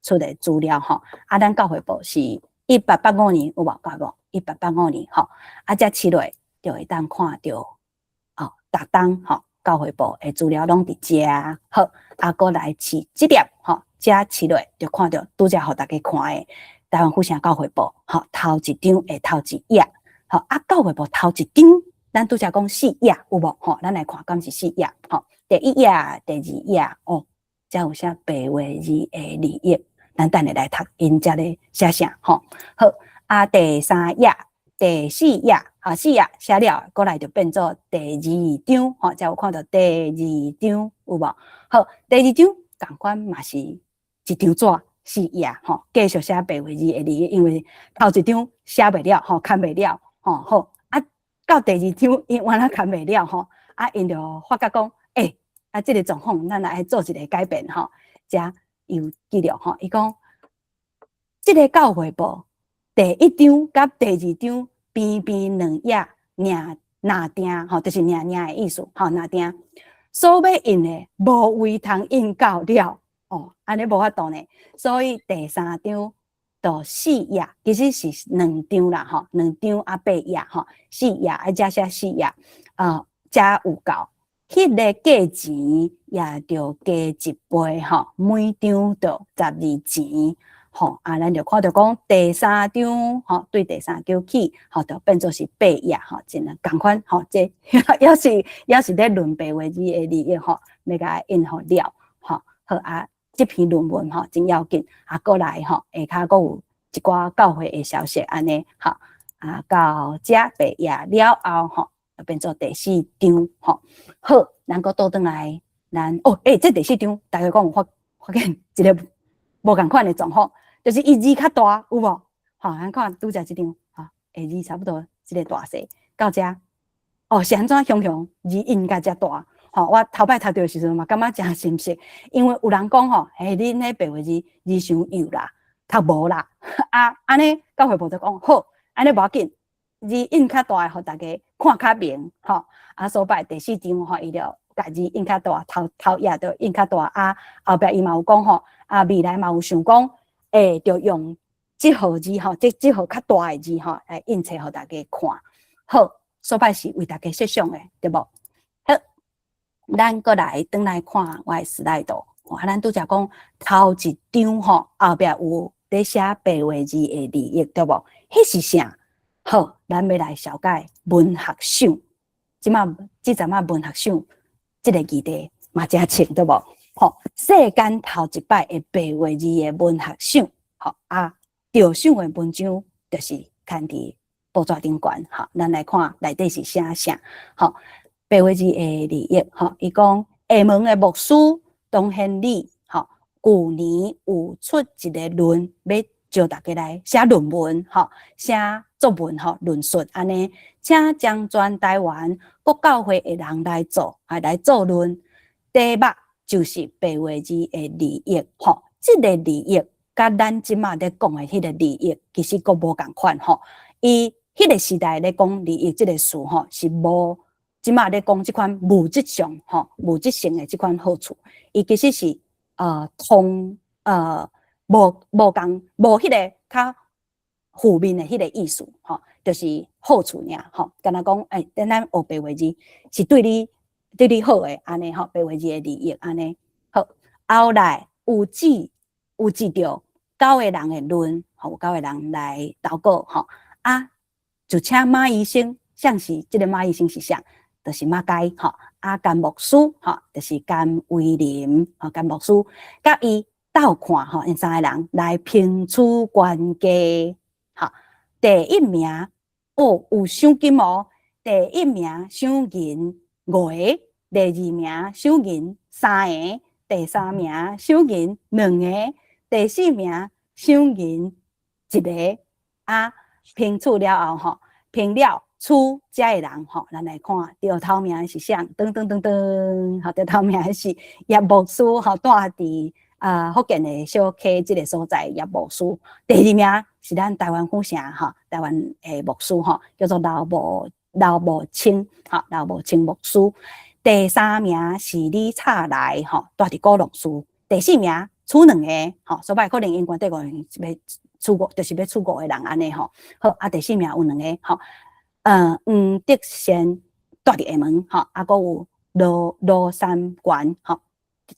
出的资料吼，啊，咱教会部是1885年有无教无？1885年吼，啊，才起来就会当看到哦，逐当吼教会部的资料拢伫遮好，啊，过来试即点吼，遮起来就看到拄则互大家看的台湾府城教会部吼头一张的头一页，吼啊，教会部头一张，咱拄则讲4页有无？吼，咱来看敢是4页吼，第1页、第2页哦，遮有写白话字的利益。咱等下来读因遮咧写啥吼，好啊，第3页、第4页4页写了，过来就变做第2张吼，才有看到第2张有无？好，第2张同款嘛是一张纸4页吼，继续写白话字的利益，因为头一张写袂了吼，看袂了吼，好啊，到第2张因原来看袂了吼，啊，因就发觉讲，啊，这个状况咱来做一个改变吼，遮。有记录吼，伊讲即个教会部第1张甲第2张边边2页拿定吼，就是领的意思吼，拿定所要印的无位通印到了哦，安尼无法度呢，所以第3张到4页，其实是2张啦吼，2张啊8页吼，4页啊加写4页才有够。迄个价钱也着加1倍吼，每张着12钱吼，啊，咱就看到讲第3张吼，对第3张起吼，就变做是8页吼，真诶共款吼，这也是咧论白话字的利益吼，要甲印好了吼，好啊，这篇论文吼真要紧，啊，过来吼，下骹阁有一寡教会的消息安尼吼，啊，到遮8页了后吼。就变做第4张吼，好，咱阁倒转来，咱这第4张，大家讲有发现一个无共款的状况，就是伊字较大，有无？吼，咱看拄则即张，哈，字差不多即个大小，到遮，是安怎雄字印甲遮大？吼，我头摆读到的时阵嘛，感觉真心实，因为有人讲吼，恁迄白话字伤幼啦，读无啦，安尼教会部就讲好，安尼无要紧。字印较大，互大家看较明，吼所摆第4张吼，伊就家字印较大，头页就印较大，后壁伊嘛有讲吼，未来嘛有想讲，就用即号字吼，即号较大的字吼，来印册互大家看，好，所摆是为大家设想的，对无？好，咱过来转来看我的slide图，咱拄则讲头一张吼，后壁有咧写白话字的利益，对无？迄是啥？好，咱要来了解文学赏。即阵文学赏，即个议题嘛真清，对无？吼，世间头一摆的白话字的文学赏，吼得奖的文章就是刊伫报纸顶悬。吼，咱来看内底是写啥？吼，白话字的利益，吼，伊讲厦门的牧师董宪礼，吼，去年有出一个论要招大家来写论文，吼，写作文吼，论述安尼，请将全台湾各教会的人来做，来做论。第一目就是白话字的利益，吼，这个利益甲咱即马咧讲的迄个利益，其实佫无共款吼。伊迄个时代咧讲利益这个词吼，是无即马咧讲即款物质上吼，物质性的即款好处，伊其实是无共无迄个较负面的迄个意思，吼，就是好处尔，吼，敢若讲，咱学白话字是对你好诶，安尼吼，白话字的利益安尼，好，后来有记着9个人的论，吼，有9个人来投稿，吼，就请马医生，像是即个马医生是啥？就是马街，吼，甘牧师，吼，就是甘威廉，吼，甘牧师，甲伊斗看，吼，因3个人来评处关系。好，第1名有赏金哦，第1名赏银5个，第2名赏银3个，第3名赏银2个，第4名赏银1个。评处了后吼，评了处遮个人吼，咱来看得头名是啥？噔，好，得头名是叶牧师吼，住伫福建的小溪即个所在叶牧师。第2名是咱台湾府城吼，台湾诶牧师吼，叫做刘牧清吼，刘牧清牧师。第3名是李灿来吼，住伫高龙寺。第4名处两个，吼，所以可能因关帝国要出国，就是要出国的人安尼吼。好，第四名有两个，吼，黄德贤住伫厦门，吼，阁有罗三元，吼，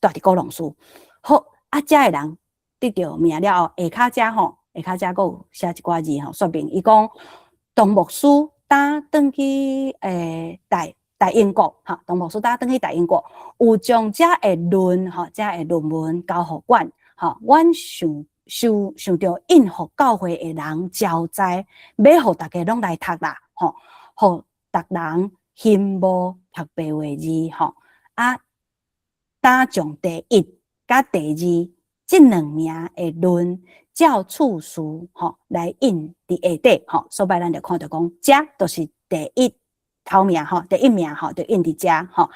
住伫高龙寺。好，遮个人得到名了后，下骹遮吼，下骹遮阁有写一寡字吼，说明伊讲唐牧师打转去大英国，哈，唐牧师打转去大英国，有将遮个论，吼，遮个论文交互阮，吼，阮想着应付教会的人招在，要互大家拢来读啦，吼，互逐人心无读白话字，吼，打将第一甲第二这两名的论照次序，吼，来印伫下底，吼，所以咱就看到讲，遮就是第一头名，吼，第一名，吼，就印伫遮，吼，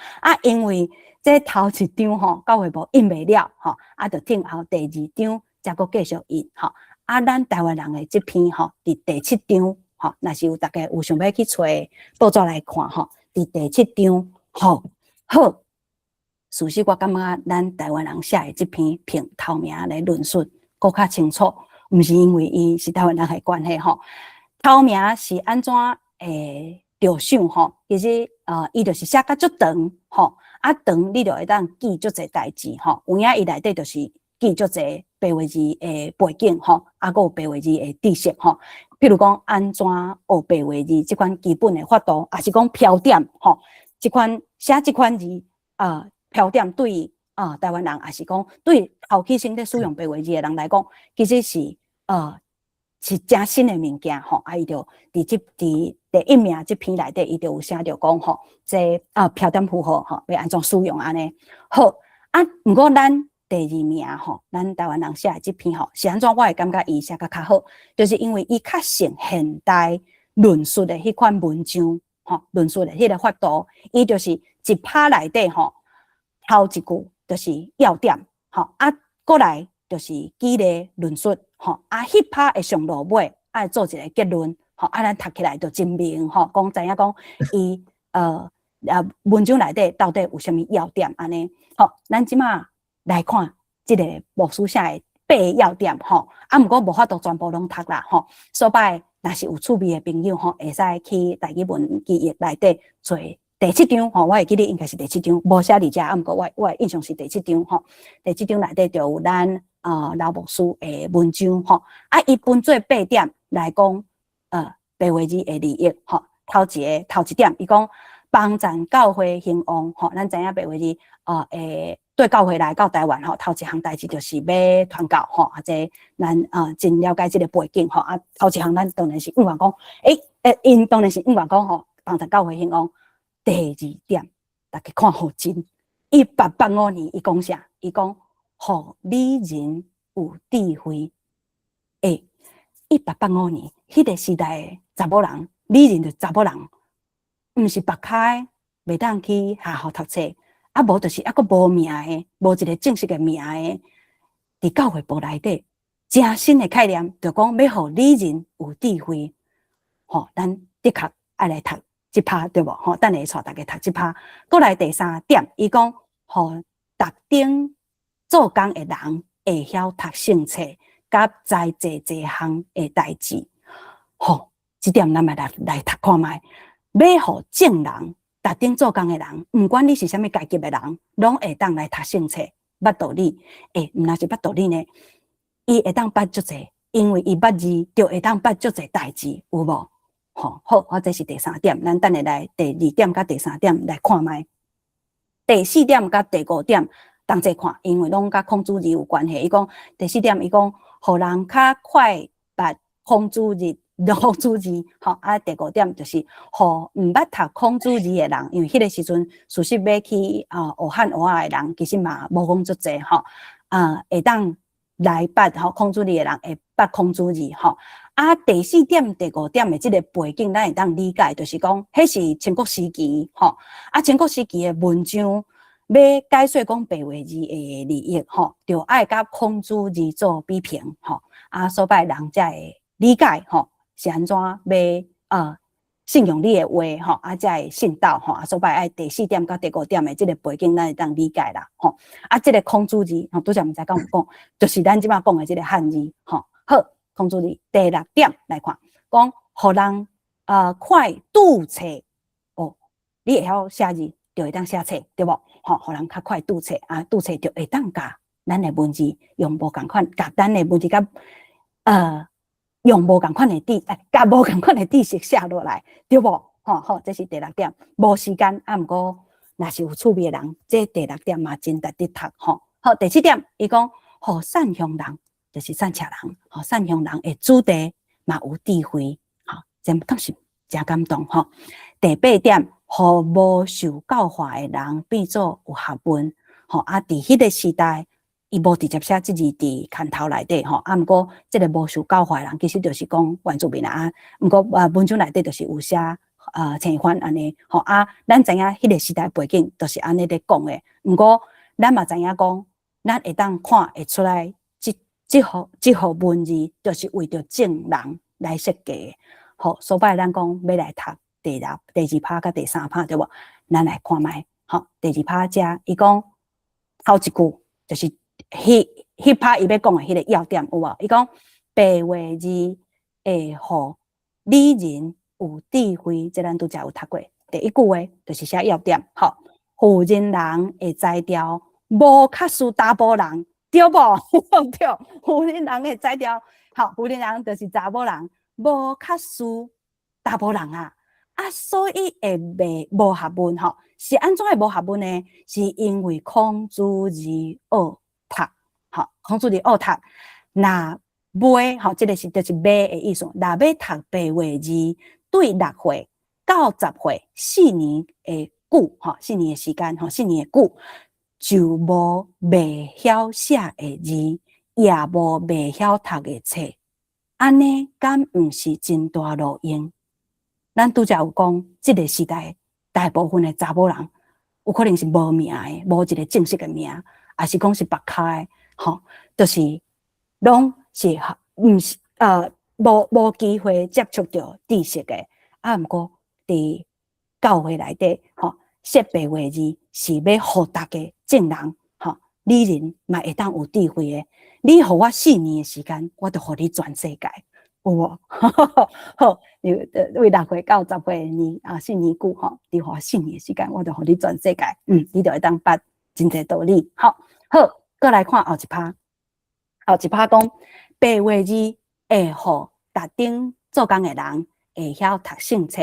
因为这头一张，吼，教会部印袂了，吼，就听后第二张才阁继续印，吼，咱台湾人的这篇，吼，伫第七张，吼，若是有大家有想要去找报纸来看，吼，伫第七张，吼，好。事实我感觉咱台湾人写的这篇评头名来论述，更较清楚，毋是因为伊是台湾人的关系吼。头名是安怎着想吼？其实伊就是写甲足长吼，长你就会当记足侪代志吼。有影伊内底就是记足侪白话字的背景吼，阁有白话字的知识吼。譬如讲安怎学白话字即款基本的法度，也是讲标点吼，即款写即款字标点对台湾人也是讲对后起先在使用白话字的人来讲，其实是是真新的物件吼。伊就伫第一名这篇内底，伊就有写着讲吼，这标点符号吼要安怎使用安尼。好毋过咱第二名吼，咱台湾人写的这篇吼是安怎？我会感觉伊写甲较好，就是因为伊较像现代论述的迄款文章吼，论述的迄个法度，伊就是一拍内底吼。头一句就是要点，吼过来就是举例论述，吼迄拍会上落尾，爱做一个结论，吼咱读起来就真明，吼讲知影讲伊文章内底到底有啥物要点安尼，吼咱即马来看即个牧师写的8个要点，吼毋过无法度全部拢读啦，吼所以若是有趣味的朋友，吼会使去台语文记忆内底做。第七章吼，我会记得应该是第七章，无写伫遮，毋过我印象是第七章吼。第七章内底就有咱老牧师的文章吼，伊分做8点来讲白话字的利益吼。头一点，伊讲帮助教会兴旺吼，咱知影白话字对教会来到台湾吼，头一项代志就是要传教吼，这咱真了解这个背景吼。头一项咱当然是希望讲，因当然是希望讲吼，帮助教会兴旺。第二点，大家看好真。1885年，伊讲啥？伊讲，互理人有智慧。1885年，迄个时代的查某人，理人就是查某人，毋是白开，袂当去下校读册，无就是阁无名的，无一个正式的名的，伫教会部内底，真新的概念，就讲要互理人有智慧。吼，咱的确爱来读。即拍对无？吼，等下带大家读即拍。过来第3点，伊讲，互特定做工的人会晓读圣册，甲知济项的代志。吼，即点咱来读看卖。要互正人，特定做工的人，毋管你是啥物阶级的人，拢会当来读圣册，捌道理。毋若是捌道理呢，伊会当捌足济，因为伊捌字，就会当捌足济代志，有无？好，我这是第3点，咱等下来第2点甲第3点来看卖。第4点甲第5点同齐看，因为拢甲孔子字有关系。伊讲第4点，伊讲互人较快捌孔子字，吼第5点就是互毋捌读孔子字的人，因为迄个时阵事实要去学汉学仔的人，其实嘛无讲足济吼，会当来捌吼孔子字的人会捌孔子字吼。第4点、第5点的这个背景，咱会当理解，就是讲，迄是清国时期，吼。清国时期的文章要解说讲白话字的利益，吼，就爱甲孔子字做比拼，吼。所以人才会理解，吼，是安怎要信用你的话吼，啊才会信道吼，啊所摆爱第4点到第5点的这个背景，咱会当理解啦吼。啊，这个空主字吼，拄则毋知讲有讲，就是咱即摆讲的这个汉字吼。好，空主字第6点来看，讲互人快拄册哦，你会晓写字，就会当写册，对无？吼，互人较快拄册啊，拄册就会当甲咱的文字用无共款，甲咱的文字甲用无共款的甲无共款的知识写落来，对无？好，这是第6点。无时间啊，毋过若是有趣味的人，这第6点嘛真值得读吼。好，第7点，伊讲互善乡人，就是善车人，互善乡人的主题嘛有智慧，吼，真当是真感动吼。第8点，互无受教化的人变做有学问，吼啊，伫迄个时代。伊无直接写即字伫砍头内底吼，啊，毋过即个无受教化的人，其实就是讲原住民啊。毋过文章内底就是有写青番安尼吼啊。咱知影迄个时代背景都是安尼咧讲诶。毋过咱嘛知影讲，咱会当看会出来，即号文字就是为着正人来设计诶。好，所摆咱讲要来读第2趴甲第3趴对无？咱来看觅吼，第2趴遮伊讲头一句就是。迄趴伊要讲的迄个要点有无？伊讲白话字会互理人有智慧，这咱拄则有读过。第1句话就是写要点，吼，妇人人会才调，无较输查甫人，对无？对，妇人人会才调，好，妇人人就是查某人，无较输查甫人啊。啊，所以会袂无学问吼，是安怎会无学问呢？是因为孔子字学。读，吼，孔子字学读，若买，吼，这个是就是买的意思。若要读白话字，对6岁到10岁4年的久，吼，4年的时间，吼，4年的久，就无袂晓写的字，也无袂晓读的册，安尼敢毋是真大路用？咱拄则有讲，这个时代大部分的查某人，有可能是无名的，无一个正式的名。也是讲是别开，吼，就是拢是毋是无机会接触到知识的，啊，毋过伫教会内底，吼，说白话字是要互大家正人，吼，理人嘛会当有智慧的。你互我4年的时间，我就互你全世界，有无？好，为6岁到10岁年啊4年久，吼，你互我4年的时间，我就互你全世界，你就会当捌。真侪道理，好，再来看后一趴。后一趴讲白话字会互特定做工的人会晓读姓册，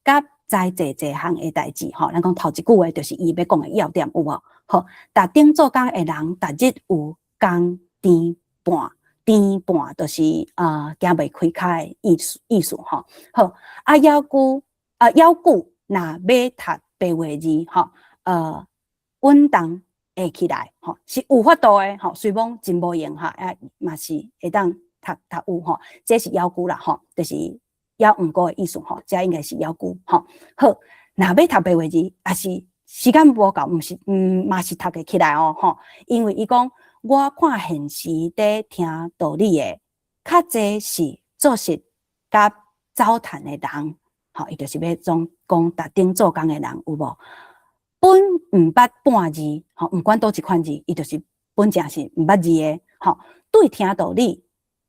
甲知济项的代志。吼，咱讲头一句话就是伊要讲的要点有无？好，特定做工的人，逐日有工甜半，甜半就是行袂开开的意思吼。好，啊要久若要读白话字，吼，稳当会起来，吼，是有法度的，吼，虽讲真无用哈，嘛是会当读有吼，这是要求啦，吼，就是要毋过的意思吼，这应该是要求，吼。好，若要读白话字，也是时间无够，嘛是读得起来哦，吼，因为伊讲我看现时在听道理的，较侪是做事甲走谈的人，吼，伊就是要讲特定做工的人有无？本毋捌半字，吼，毋管倒一款字，伊就是本正是毋捌字的，吼。对听道理，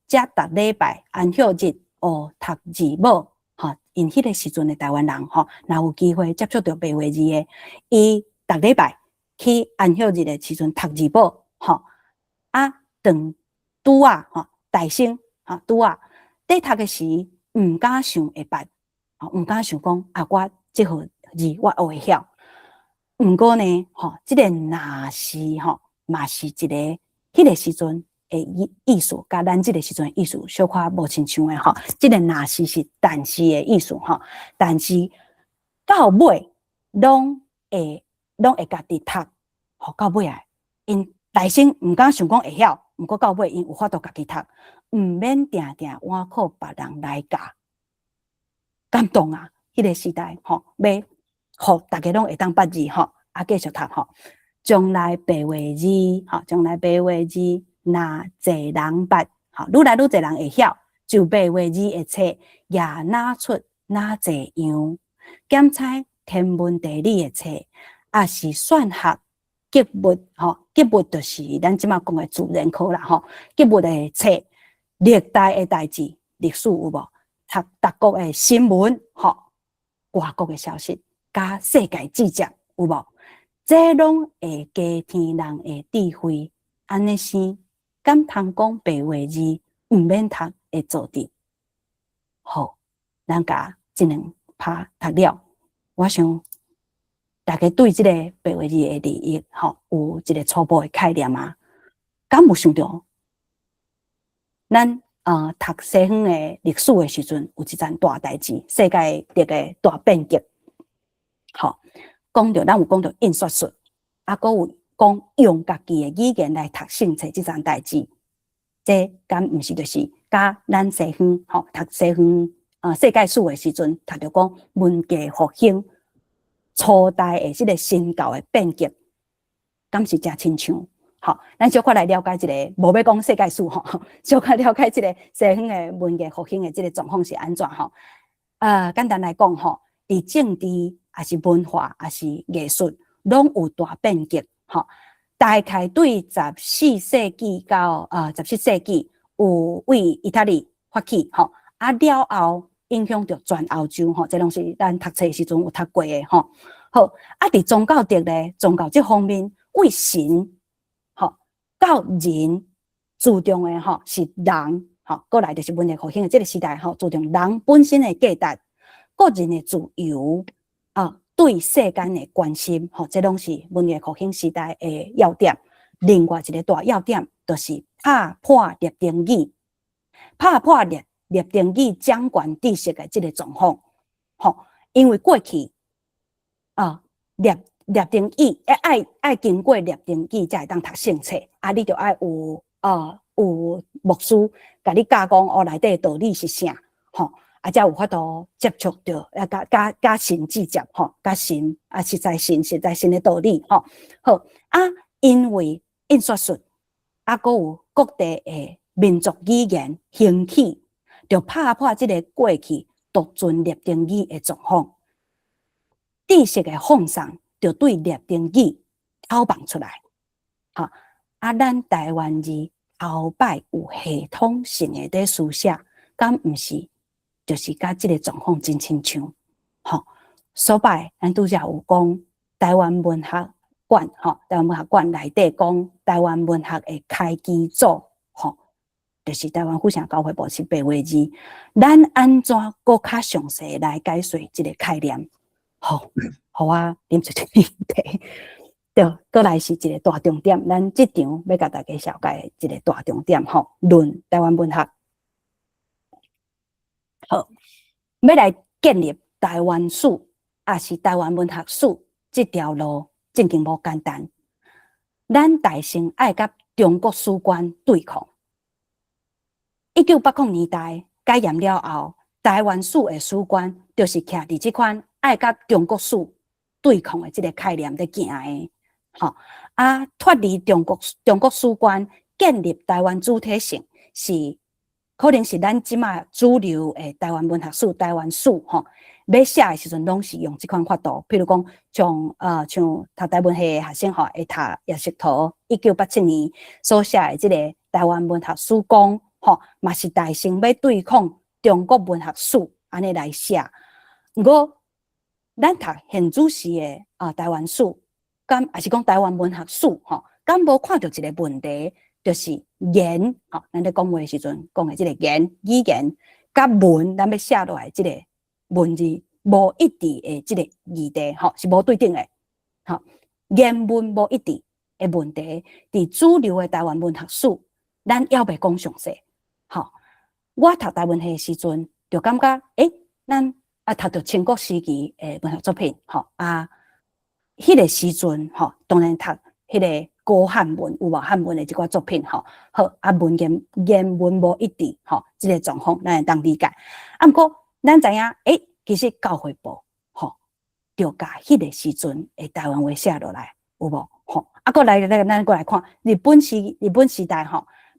则逐礼拜安休日学读字母，吼。因迄个时阵的台湾人，吼，若有机会接触到白话字的，伊逐礼拜去安休日的时阵读字母，吼。啊，当拄啊，吼，大声，吼，拄啊，在读的时毋敢想会捌，吼，毋敢想讲啊，我即号字我学会晓。毋过呢，吼，即个若是吼，嘛是一个迄个时阵诶意思，甲咱即个时阵意思小可无亲像诶吼。即个若是但是诶意思吼，但是到尾拢会家己读，吼到尾啊，因内心毋敢想讲会晓，毋过到尾因有法度家己读，毋免定定倚靠别人来教。感动啊！迄个时代吼，要。互大家拢会当捌字吼，啊继续读吼。将来白话字吼，将来白话字若侪人捌，吼，愈来愈侪人会晓，就白话字的册也拿出哪侪样，检查天文地理的册，也是算学吉物吉物就是咱即马讲的自然科啦吉物的册，历代的代志，历史有无？读各国的新闻外国的消息，甲世界纪节有无？这拢会加添人的智慧，安尼是敢通讲白话字，毋免读会做得。好，咱甲即两拍读了，我想大家对即个白话字的利益有一个初步的概念啊。敢有想到，咱读西方的历史的时阵，有一件大代志，世界一个大变革。讲到咱有讲到印刷术，佫有讲用家己的语言来读圣册即件代志，这敢毋是就是甲咱西方读西方世界史的时阵，读到讲文艺复兴初代的即个新教的变革，敢是真亲像？咱小可来了解一个，无要讲世界史小可了解一个西方的文艺复兴的即个状况是安怎简单来讲伫政治也是文化也是艺术，拢有大变革大概对14世纪到17世纪有为意大利发起了后影响到全欧洲这拢是咱读册时阵有读过的好伫宗教德咧，宗教这方面为神到人注重的是人过来就是文艺复兴的这个时代注重人本身的价值、个人的自由对世间的关心这拢是文艺复兴时代的要点。另外一个大要点就是打破列定语，打破列定语掌权知识的这个状况因为过去列定语爱经过列定语才会当读圣册你就爱有牧师甲你教讲内底道理是啥才有法度接触到甲神直接甲神实在神的道理好因为印刷术佫有各地的民族语言兴起，就打破这个过去独尊列定语的状况，知识的放送就对列定语挑放出来咱台湾字后摆有系统性的在书写，敢毋是就是甲即个状况真亲像所摆咱拄则有讲台湾文学馆台湾文学馆内底讲台湾文学的开基祖就是台湾府城教会部是白话字，咱安怎搁较详细来解说即个概念好我啉一口茶对，过来是一个大重点，咱即场要甲大家了解一个大重点论台湾文学要来建立台湾史也是台湾文学史这条路正经无简单，咱大成爱甲中国史观对抗。1980年代改严了后，台湾史的史观就是徛伫即款爱甲中国史对抗的这个概念在行的脱离中国史观，建立台湾主体性是可能是咱即马主流的台湾文学史、台湾史要写的时阵，拢是用这款法度。譬如讲，像读台文系的学生会读叶石涛1987年所写的这个台湾文学史纲嘛是大成要对抗中国文学史安尼来写。不过，咱读现主时的台湾史，敢也是讲台湾文学史敢无看到一个问题，就是言咱咧讲话的时阵讲的这个言语言甲文，咱要写落来这个文字无一致的这个议题是无对等的言文无一致的问题，伫主流的台湾文学史，咱要袂讲详细我读台文系的时阵，就感觉咱读到清国时期的文学作品迄个时阵当然读迄个古汉文有无汉文的这个作品文言文无一致这个状况咱会当理解。不过咱知影其实教会部就甲迄个时阵的台湾话写落来有无过来咱过来看日本时代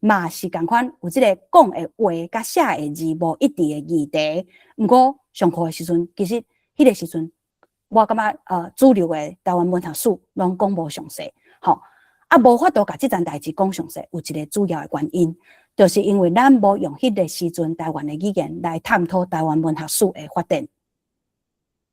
嘛是共款有即个讲的话甲写的字无一致的议题。毋过上课的时阵，其实迄个时阵，我感觉主流的台湾文学史拢讲无详细，吼，啊无法度甲即件代志讲详细，有一个主要的原因，就是因为咱无用迄个时阵台湾的语言来探讨台湾文学史的发展，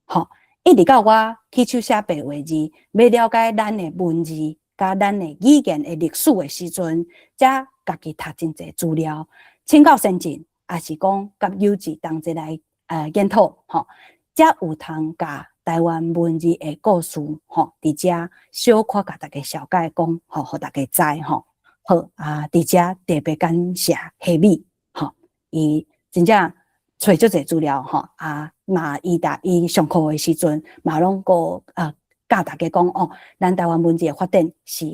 吼，一直到我去手写白话字，要了解咱的文字甲咱的语言的历史的时阵，才家己读真侪资料，请教先进，也是讲甲友志同齐来研讨，吼，才有通甲台湾文字的故事，吼，伫遮小可甲大家小解讲，吼，互大家知，吼。好啊，伫遮特别感谢夏米，吼，伊真正找足侪资料，吼啊，嘛伊上课的时阵，嘛拢个教大家讲哦，咱台湾文字的发展是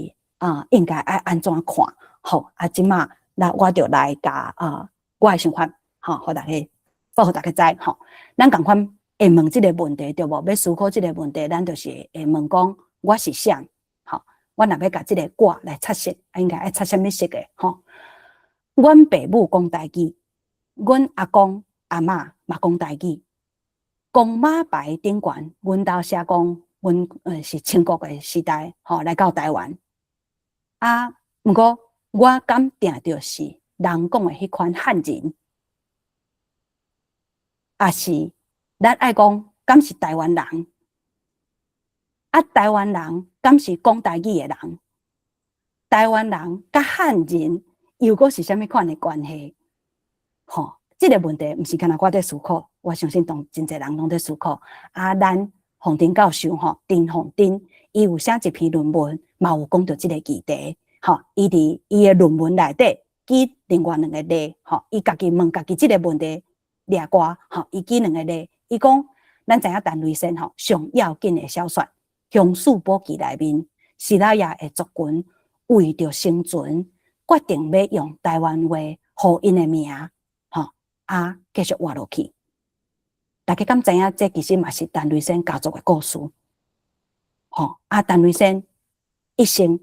应该爱安怎看，好啊，即马那我就来甲我的想法，吼，互大家报互大家知，吼，咱共款会问即个问题对无？要思考即个问题，咱就是会问讲我是啥，吼。我若要甲即个卦来测色，应该爱测啥物色的吼？阮爸母讲台语，阮阿公阿嬷嘛讲台语。公马牌顶悬，阮兜写讲，阮是清国的时代，吼来到台湾。毋过我敢定着是人讲的迄款汉人，也是咱爱讲，敢是台湾人？台湾人敢是讲台语的人？台湾人甲汉人又阁是啥物款的关系？吼，这个问题毋是干那我在思考，我相信真侪人拢在思考。咱洪丁教授吼，丁洪丁，伊有写一篇论文，嘛有讲到这个议题。吼，伊伫伊的论文内底举另外两个例，吼，伊家己问家己这个问题掠歌，吼，伊举两个例，伊讲，咱知影陈瑞生吼上要紧的小说。乡史簿记内面，施拉雅的族群为着生存，决定要用台湾话互因的名，吼继续活落去。大家敢知影？这其实嘛是陈瑞生家族的故事，吼陈瑞生一生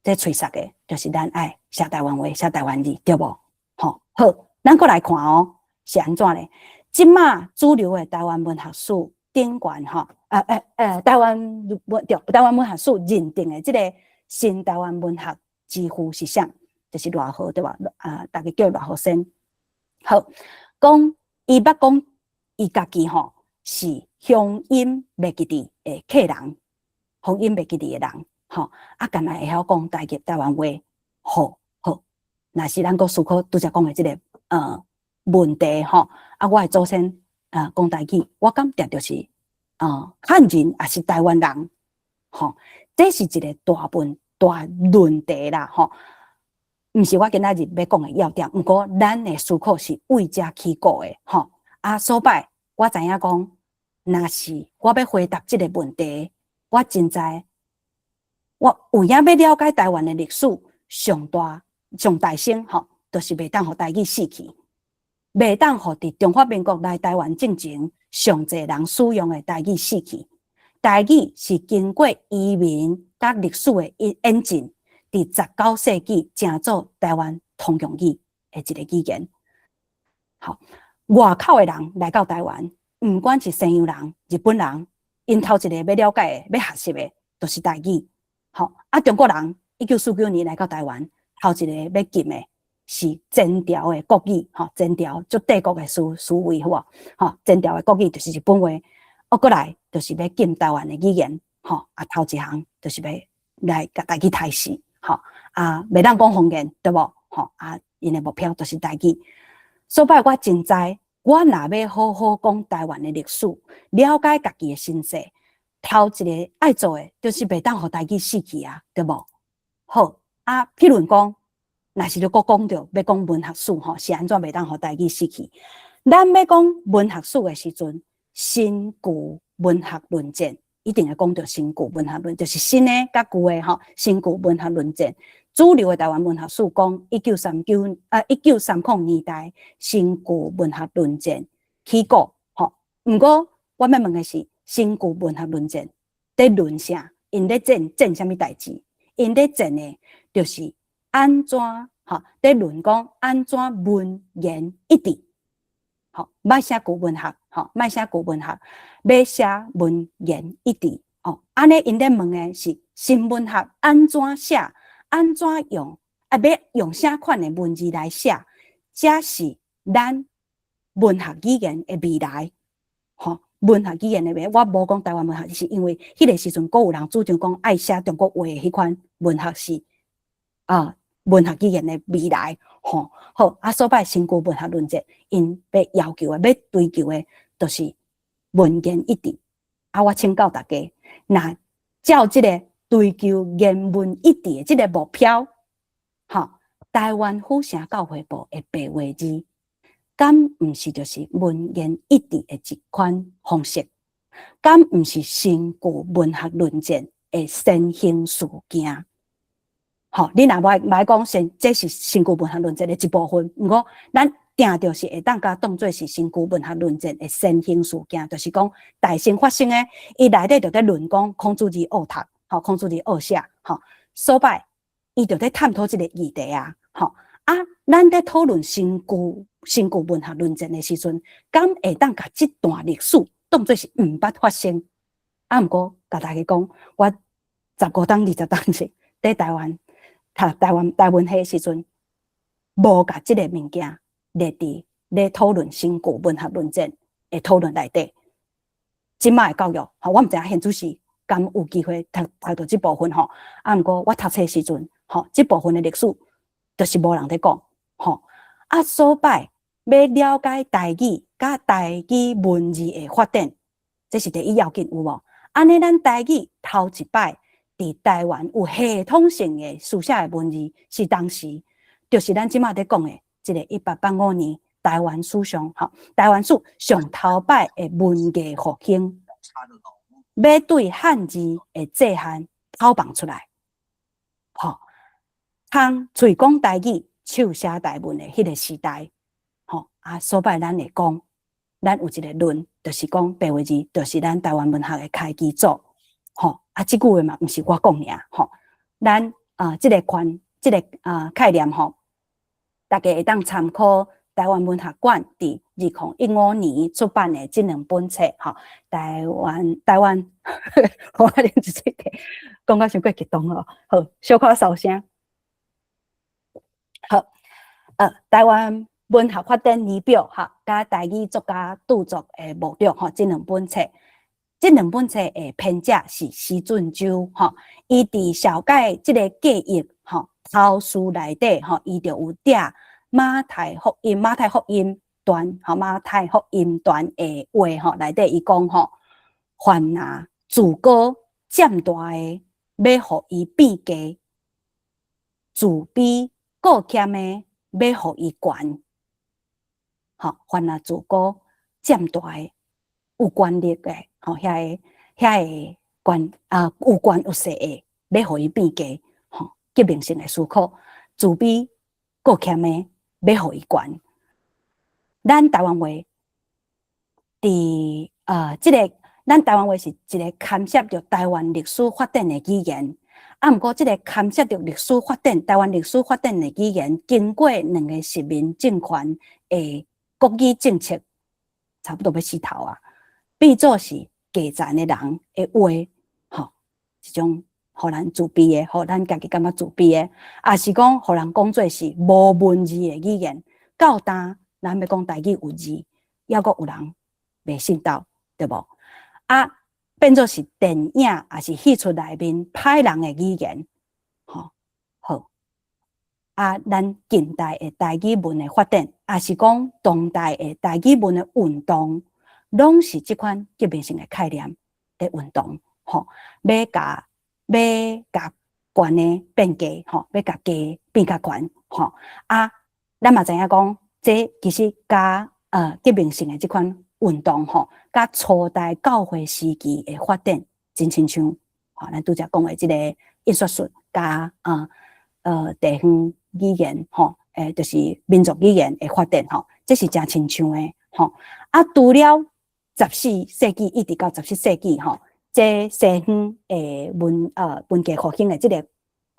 在吹杀的，就是咱爱写台湾话、写台湾字，对无？吼好，咱过来看哦，是安怎咧？即马主流的台湾文学史顶悬吼。台湾文学史认定的这个新台湾文学之父是啥？就是赖和对吧？大家叫赖和先。好，讲伊捌讲伊家己吼是乡音袂记地的客人，乡音袂记地的人，吼敢若会晓讲台湾话，好。若是咱个思考拄则讲的这个问题吼，我的祖先讲台语，我感觉就是汉人也是台湾人，吼，这是一个大论题啦，吼，毋是我今仔日要讲的要点，毋过咱的思考是为遮起故的，吼，所摆我知影讲，若是我要回答这个问题，我真知，我有影要了解台湾的历史，上大声，吼，就是袂当互台语死去。袂当互伫中华民国来台湾进前，上侪人使用的台语死去。台语是经过移民甲历史的演进，伫19世纪成做台湾通用语的一个语言。好，外口的人来到台湾，毋管是西洋人、日本人，因头一个要了解的、要学习的，都是台语。好，中国人1949年来到台湾，头一个要禁的。是前朝的国语，吼，前朝做帝国的思维，好无？吼，前朝的国语就是日本话，过来就是要禁台湾的语言，吼，头一项就是要来甲台语杀死，吼，袂当讲方言，对无？吼，因的目标就是台语。所以我真知，我若要好好讲台湾的历史，了解家己的身世，头一个爱做的就是袂当互台语死去啊，对无？好，譬如讲。若是要讲到要讲文学史吼，是安怎袂当互台语死去？咱要讲文学史的时阵，新旧文学论战一定会讲到新旧文学论，就是新的甲旧的吼，新旧文学论战。主流的台湾文学史讲1930年代新旧文学论战起过吼。毋过我要问的是，新旧文学论战在论啥？因咧战啥物代志？因咧战的就是。安怎在论讲安怎文言一致，莫写古文学，莫写古文学，要写文言一致，安尼因咧问的是新文学安怎写，安怎用，要用啥款的文字来写，这是咱文学语言的未来，文学语言的未来，我无讲台湾文学，是因为迄个时阵，阁有人主张讲爱写中国话的迄款文学是文学语言的未来，好，所摆新旧文学论战，因要求的、要追求的，就是文言一致。我请教大家，那照这个追求言文一致的这个目标，台湾府城教会部的白话字，敢毋是就是文言一致的一款方式？敢毋是新旧文学论战的先行事件？你若莫讲这是新旧文学论战的一部分，毋过咱定着是会当甲当做是新旧文学论战的先行事件，就是讲大新发生的，伊内底就在论讲孔子字恶读，孔子字恶写，所摆伊就在探讨这个议题啊，咱在讨论新旧文学论战的时阵，敢会当甲这段历史当做是毋捌发生？毋过甲大家讲，我15当20当时在台湾。台文系时阵，无甲即个物件列伫咧讨论新旧文学论战的讨论内底。即摆的教育，我毋知影现主是敢有机会读到即部分毋过我读册时阵，即部分的历史就是无人在讲，所摆要了解台语甲台语文字的发展，这是第一要紧有无？安尼咱台语头一摆。伫台湾有系统性的书写的文字，是当时就是咱即马在讲的，这个1885年台湾史上，台湾史上头摆的文艺复兴，要对汉字的界限偷放出来，通嘴讲台语、手写台文的迄个时代，所摆咱会讲，咱有一个论，就是讲白话字，就是咱台湾文学的开基祖。这句话嘛，毋是我讲尔，咱这个概念大家会当参考台湾文学馆伫2015年出版的这两本册，台湾，我啉一嘴茶，讲到伤过激动好，小可收声。台湾文学发展仪表，甲台语作家著作的目录，这两本册。这两本册的编者是施俊洲，伊伫小解这个记忆，头序内底，伊就有写马太福音段，马太福音段的话，内底伊讲，凡若自高占大的，要互伊变低；自卑过欠的，要互伊悬。凡若自高占大的，有权力的。遐个官有权有势的，要互伊变低，革命性的思考，自卑过欠的，要互伊悬。咱台湾话伫即个，咱台湾话是一个牵涉着台湾历史发展的语言。毋过即个牵涉着历史发展，台湾历史发展的语言，经过两个殖民政权的国语政策，差不多要死头啊，变做是。基层的人的话，一种互咱自卑的，互咱家己感觉自卑的，也是讲互人讲做是无文字的语言。到当咱要讲台语有字，抑阁有人袂信到，对无？变做是电影，也是戏出内面歹人的语言，好。咱近代的台语文的发展，也是讲当代的台语文的运动。拢是即款革命性的概念的运动，要甲悬的变低，要甲低变较悬，咱嘛知影讲，这其实甲革命性的即款运动，甲初代教会时期的发展真亲像，咱拄则讲的即个印刷术甲地方语言，就是民族语言的发展，这是真亲像的，除了。14世纪一直到17世纪，这西方的文艺复兴的这个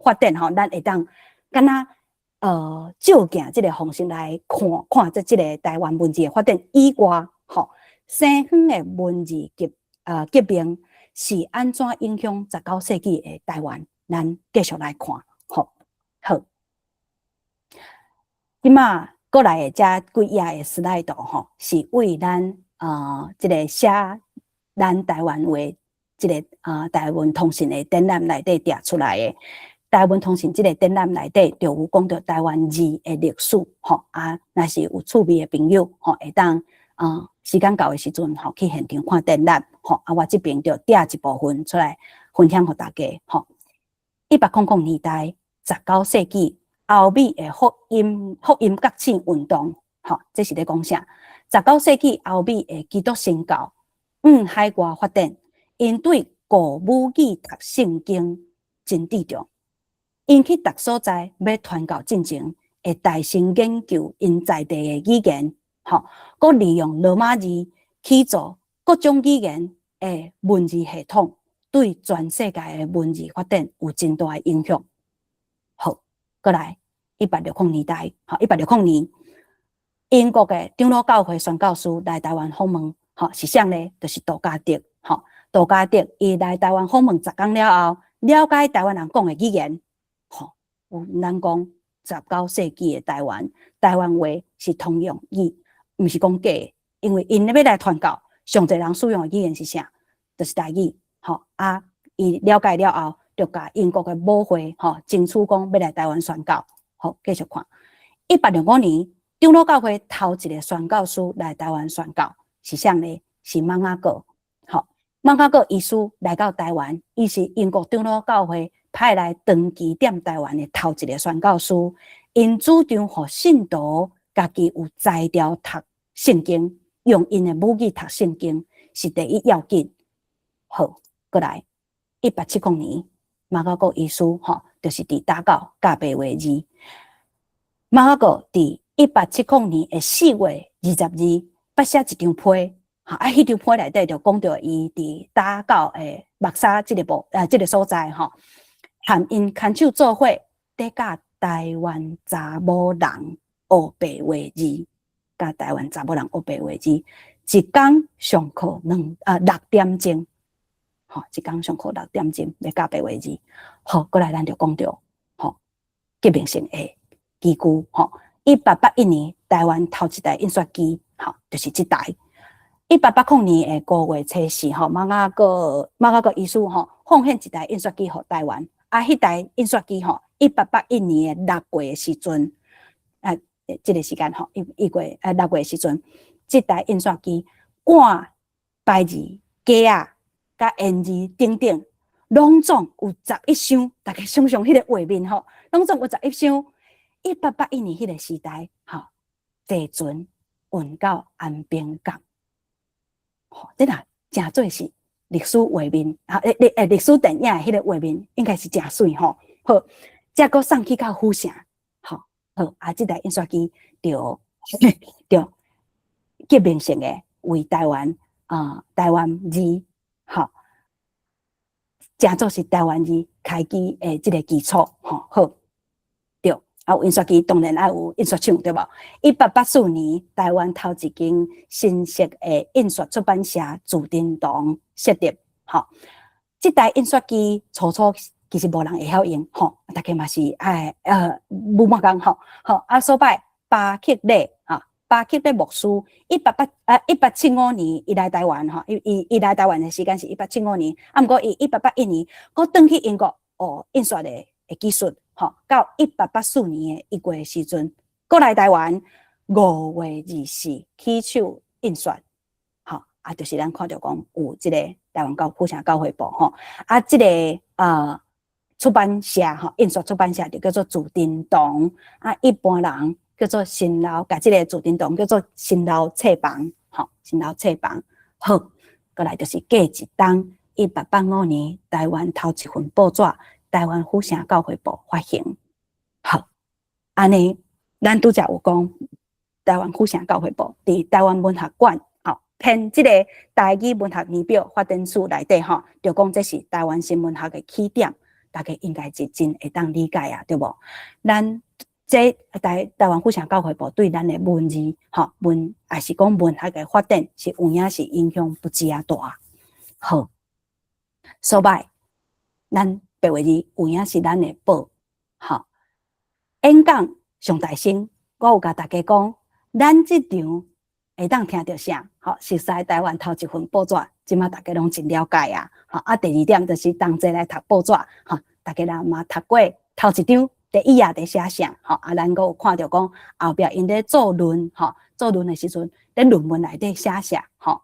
发展，咱会当敢若照镜即个方式来看即个台湾文字的发展以外，西方的文字革命是安怎影响19世纪的台湾？咱继续来看，好。即马过来的这几页的slide是为咱即个写咱台湾话即个台湾通信的展览内底摘出来的。台湾通信即个展览内底就有讲到台湾字的历史，若是有趣味的朋友，会当时间到的时阵，去现场看展览，我这边就摘一部分出来分享给大家。1800年代19世纪欧美的福音觉醒运动，这是咧讲啥？19世纪欧美的基督新教海外发展，因对古母语读圣经真注重。因去逐所在要传教进前，会大心研究因在地的语言，佮利用罗马字起造各种语言的文字系统，对全世界的文字发展有真大的影响。好，过来1860年代，1860年，英国的长老教会宣教师来台湾访问，是谁呢？就是杜家德，杜家德伊来台湾访问10天了后，了解台湾人讲的语言。有咱讲19世纪的台湾话是通用语，毋是讲假的，因为因要来传教，上侪人使用的语言是啥？就是台语。伊了解了后，就甲英国的母会争取讲要来台湾宣教。好，继续看。1805年，长老教会头一个宣教师来台湾宣教，是谁呢？是芒阿哥。芒阿哥医师来到台湾，伊是英国长老教会派来长期踮台湾的头一个宣教师，因主张互信徒家己有才调读圣经，用因的母语读圣经是第一要紧。好，过来1870年，马可哥医师就是伫打到教白话字。马可哥伫1870年的4月20日发写一张批。迄张批内底就讲到伊伫打到目沙即个所在含因牵手做伙，得教台湾查某人学白话字，教台湾查某人学白话字，一天上课6点钟，一天上课6点钟要教白话字。好，过来咱就讲到革命性的机具，1881年台湾头一台印刷机，就是这台。1880年的5月初4，马可哥医师奉献一台印刷机给台湾。迄台印刷机1881年的6月的时阵，这个时间6月的时阵，这台印刷机赶白字、格啊、甲言字等等，拢总有11箱。大家想象迄个画面拢总有11箱。1881年迄个时代，地船运到安平港。这若真做是历史画面，历史电影的迄个画面，应该是真水好，再搁送去到府城，这台印刷机就革命性的为台湾字，真做是台湾字开机的这个基础，好。有印刷机当然要有印刷厂，对无？1884年，台湾头一间新式的印刷出版社自叮当设立。这台印刷机初其实无人会晓用，大家嘛是无乜讲，所摆巴克勒牧师，1875年伊来台湾，伊来台湾的时间是1875年，毋过伊1881年，佮转去英国印刷的技术。到1884年的1月的时阵，过来台湾5月24起手印刷，就是咱看到讲有这个台湾府城教会部这个出版社印刷出版社就叫做自叮当，一般人叫做新老，甲这个自叮当叫做新老册房，新老册房。好，过来就是过一冬，1885年台湾头一份报纸。台湾府城教会部发行，好，安尼咱拄则有讲，台湾府城教会部伫台湾文学馆，偏即个台语文学年表发展史内底，就讲这是台湾新文学的起点，大家应该是真会当理解啊，对无？咱这台湾府城教会部对咱的文字，文也是讲文学的发展是有影是影响不止啊大。好，所以咱白话字有影是咱的宝。好，演讲上大声，我有甲大家讲，咱这场会当听到啥？好，熟悉台湾头一份报纸，即马大家拢真了解啊。好，第二点就是同齐来读报纸，大家若嘛读过头一张。第一页伫写啥？咱有看到讲后壁因咧做论，做论的时阵，咧论文内底写啥？好，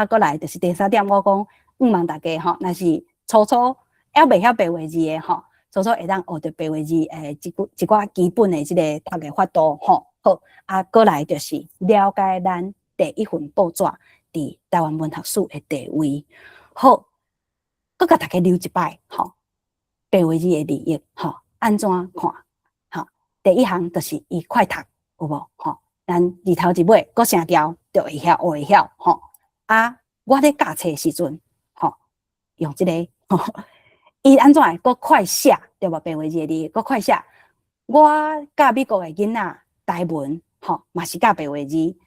过来就是第三点，我讲毋望大家若是初还袂晓白话字的初会当学着白话字一寡基本的即个读的法度好，过来就是了解咱第一份报纸伫台湾文学史的地位。好，佮甲大家留一摆白话字的利益安怎看？第一项就是伊快读，有无？咱二头一尾各声调就会晓，会晓。我咧教册时阵，用这个，伊安怎会搁快写，对无？白话字的利益搁快写。我教美国的囡仔台文，嘛是教白话字。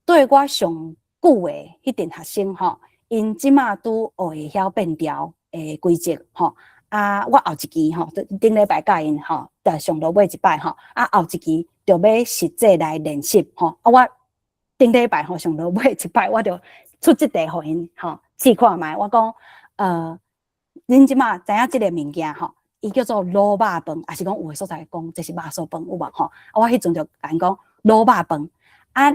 对我上久的迄阵学生，因即马拄学会晓变调的规则，我后一期顶礼拜教因就上落尾一摆后一期就要实际来练习我顶礼拜上落尾一摆，我就出即题互因试看觅。我讲恁即马知影即个物件伊叫做卤肉饭，也是讲有诶所在讲这是肉燥饭有无我迄阵就甲因讲卤肉饭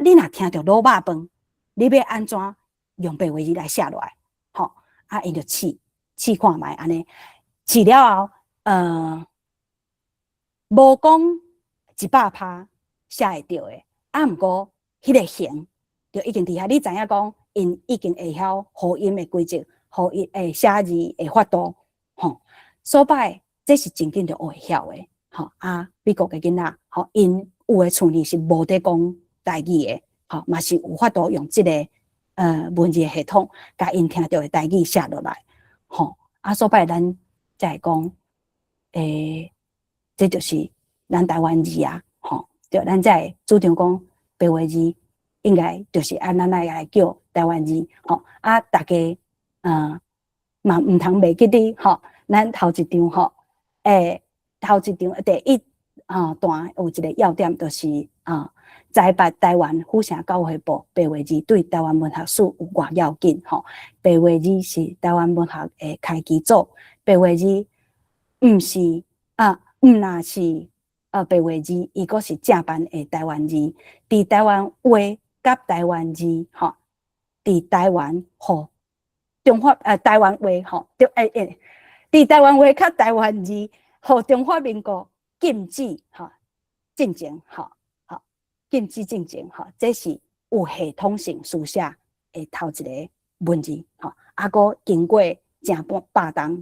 你若听着卤肉饭，你要安怎用白话字来写落来因就试看觅安尼。试了后，无讲100%写会着诶，毋过迄个形就已经伫遐。你知影讲，因已经会晓互音诶规则，互伊诶写字诶法度，所摆这是真紧就会晓诶。美国诶囡仔，因有诶厝里是无得讲台语诶，嘛是有法度用即个文字系统，甲因听到诶台语写落来，所摆咱。再讲，这就是咱台湾字啊，就咱在主张讲白话字，应该就是按咱来叫台湾字，大家嘛毋通袂记哩，咱头一场头一场第一段有一个要点，就是栽培台湾府城教会部白话字对台湾文学史有偌要紧白话字是台湾文学的开基祖。白话字毋是毋那是白话字，伊阁是正版的台湾字。伫台湾话甲台湾字，伫台湾中华台湾话伫台湾话甲台湾字，互中华民国禁止进前禁止进前这是有系统性书写的头一个文字阁经过。正霸当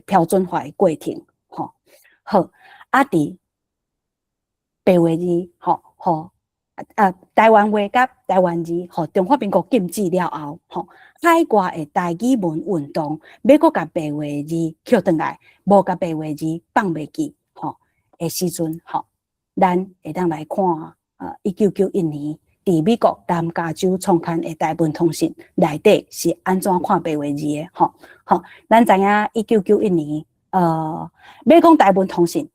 标准化的过程好伫白话字台湾话甲台湾字中华民国禁止了后海外的台语文运动要阁甲白话字捡转来，无甲白话字放袂记的时阵咱会当来看1991年。伫美国南加州创刊的台文通信内底是安怎看白话字的？咱知影1991年，要讲台文通信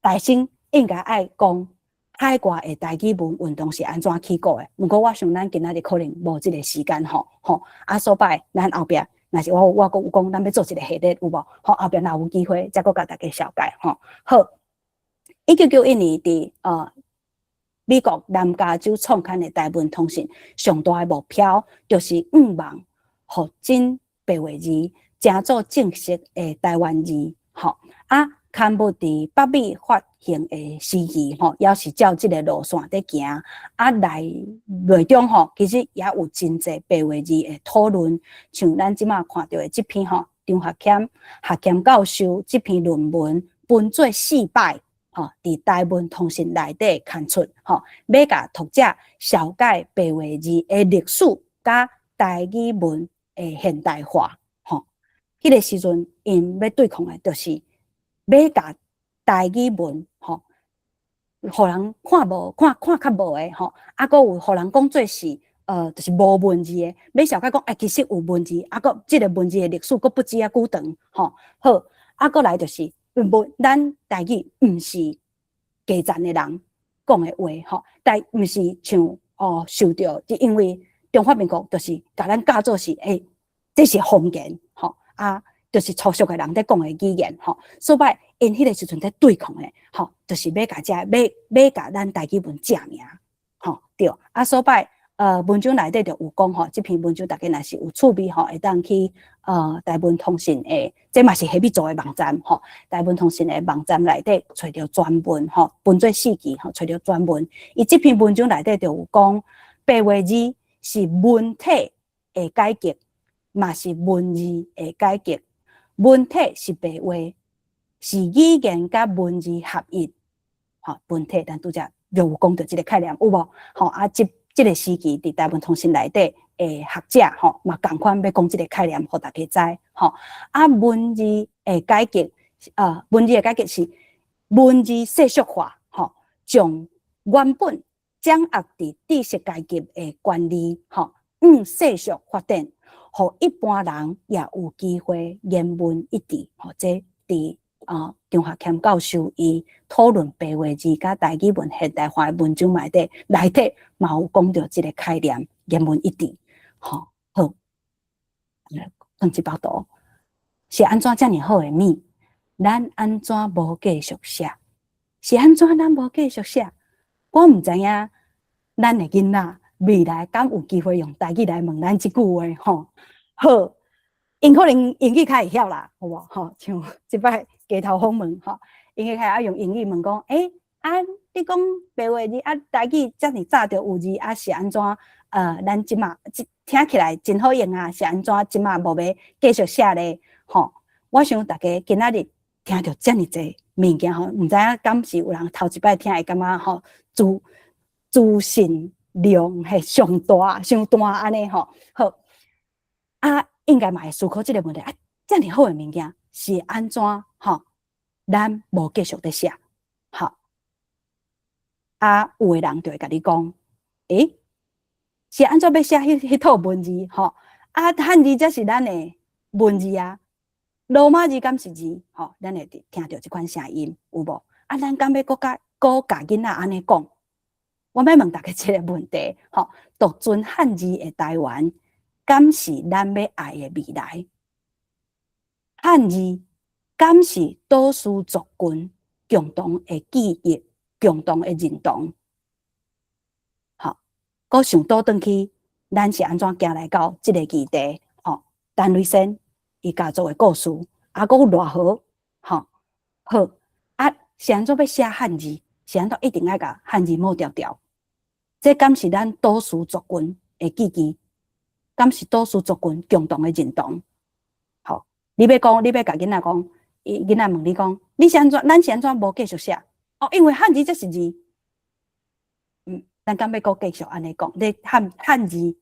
大声应该爱讲海外的台语文运动是安怎起过的。不过我想咱今仔日可能无即个时间所摆咱后壁若是我阁有讲，咱要做一个系列有无？后壁若有机会再阁甲大家了解好，1991年伫美国南加州创刊的台文通信上大的目标，就是望互真白话字成做正式的台湾字。刊物伫北美发行的时期，也是照即个路线在行。内中其实也有真侪白话字的讨论，像咱即马看到的这篇张学谦教授这篇论文分做4摆。伫台文通信内底刊出，要甲读者了解白话字的历史甲台语文的现代化。迄个时阵，因要对抗的就是要甲台语文互人看无看较无诶吼，啊，佫有互人讲做是就是无文字诶，要小解讲其实有文字，啊，佫即个文字诶历史佫不知久长吼。好，啊，佫来就是咱台语毋是基层诶人讲诶话吼，但毋是像受到，因为中华民国就是甲咱教做是这是方言吼啊。就是粗俗诶人在讲诶语言吼，所以因迄个时阵在对抗诶吼，就是要甲甲咱台语文正名吼，对啊，所以文章内底就有讲吼，这篇文章大家若是有趣味吼，会当去台文通信诶，这嘛是虾米做诶网站吼，台文通信诶网站内底找到专文吼，分做4期吼，找到专文，伊这篇文章内底就有讲，白话字是文体诶改革，嘛是文字诶改革。文体是白话，是语言甲文字合一。吼，文体咱拄则就有讲到即个概念，有无？吼啊，即个时期伫台湾通信内底诶学者吼，嘛共款要讲即个概念，互大家知。吼啊，文字诶改革，文字诶改革是文字世俗化，吼，将原本掌握伫知识阶级诶权利，吼，世俗发展。互一般人也有机会言文一致，吼，这伫张学谦教授伊讨论白话字甲台语文现代化的文章内底嘛有讲到即个概念，言文一致，吼，好，看一包图是安怎遮尔好诶物？咱安怎无继续写？是安怎咱无继续写？我毋知影，咱诶囡仔。未来敢有机会用台语来问咱即句话吼？好，因可能英语较会晓啦，好无？吼，像即摆街头访问吼，因个较会用英语问讲，你讲白话字台语遮尔早就有字是安怎？咱即马听起来真好用啊，是安怎？即马无要继续写咧？吼，我想大家今仔日听到遮尔济物件吼，毋知影敢是有人头一摆听会感觉吼，自信。量系上大安尼吼，好应该嘛会思考即个问题遮尔好诶物件是安怎吼？咱无继续咧写，好有诶人就会甲你讲，是安怎要写迄套文字吼？汉字才是咱诶文字啊，罗马字敢是字吼？咱会听到即款声音有无？咱敢要教囡仔安尼讲？我要问大家一个问题，吼，独尊汉字的台湾，敢是咱要爱的未来？汉字敢是多数族群共同的记忆、共同的认同？好，我想倒转去，咱是安怎行来到这个议题？吼，陈瑞生伊家族的故事，佫有偌好，好，是安怎要写汉字？是安怎一定要甲汉字抹掉？这敢是咱多数族群的记忆，敢是多数族群共同的认同？好，你要甲囡仔讲，囡仔问你讲，你是安怎？咱是安怎无继续写？因为汉字才是字。咱敢要继续安尼讲？你汉字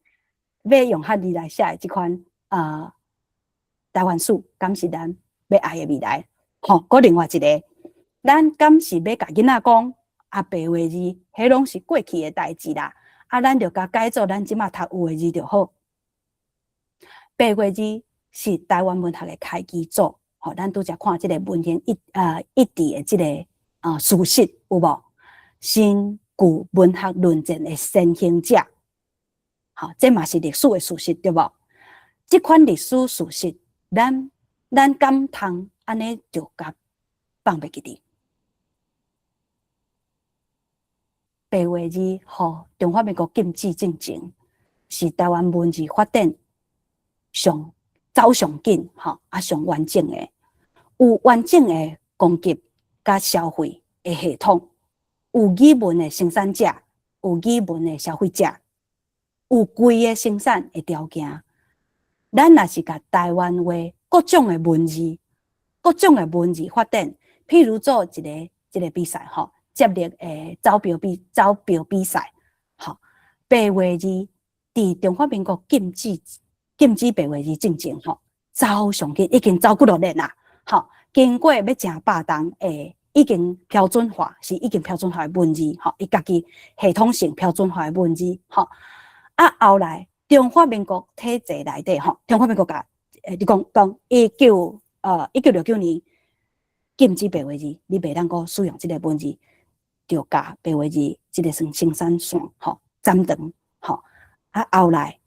要用汉字来写的这款台湾史，敢是咱要爱的未来？好，另外一个，咱敢是要甲囡仔讲？白话字，迄拢是过去的代志啦。咱就甲改做咱即马读有的字就好。白话字是台湾文学的开基祖，吼，咱拄则看即个文言一致的即个事实有无？新旧文学论战的先行者，好，这嘛是历史的事实，对无？即款历史事实，咱敢通安尼就甲放袂记哩？白话字，吼，中华民国禁止进前，是台湾文字发展走上紧，吼，上完整的，有完整的供给甲消费的系统，有语文的生产者，有语文的消费者，有规个生产的条件。咱若是甲台湾话各种的文字发展，譬如做一个比赛，吼。接力招标比赛，好，白话字伫中华民国禁止白话字进前，吼，走上去已经走几多年啦，好，经过要正霸当的已经标准化，是已经标准化的文字，吼，伊家己系统性标准化的文字，吼。啊，后来中华民国体制内底，吼，中华民国甲你讲1969年禁止白话字，你袂当个使用即个文字，就甲白话字即个算生产线，吼，斩断，吼。啊，后来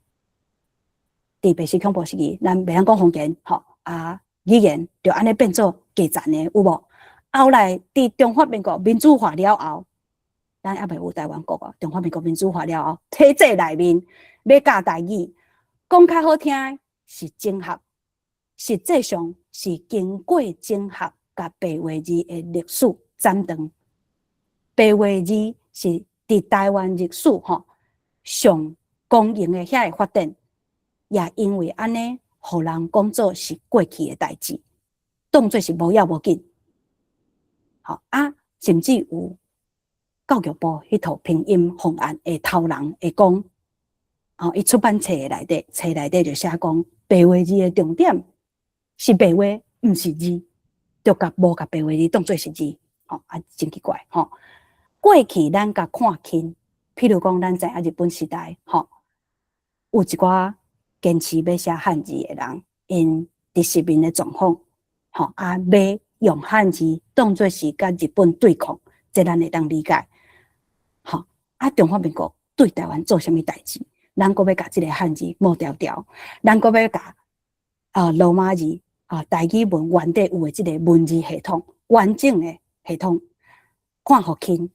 伫白色恐怖时期，咱袂当讲封建，吼，啊，语言就安尼变做假赞的，有无？后来伫中华民国民主化了后，咱还袂有台湾国啊。中华民国民主化了后，体制内面要教台语，讲较好听是整合，实际上是经过整合，甲白话字的历史斩断。白话字是伫台湾历史吼上公用的遐个发展，也因为安尼，互人讲做是过去的代志，当作是无要无紧。好啊，甚至有教育部迄套拼音方案的头人会讲，伊出版册内底就写讲，白话字的重点是白话，毋是字，就无甲白话字当作是字，真奇怪，过去咱甲看轻，譬如讲咱知影日本时代，有一寡坚持要写汉字的人，因伫实名的状况，要用汉字当作是甲日本对抗，这咱会当理解。中华民国对台湾做啥物代志？咱阁要甲即个汉字抹掉掉，咱阁要甲罗马字台语文原底有诶即个文字系统，完整诶系统，看互轻。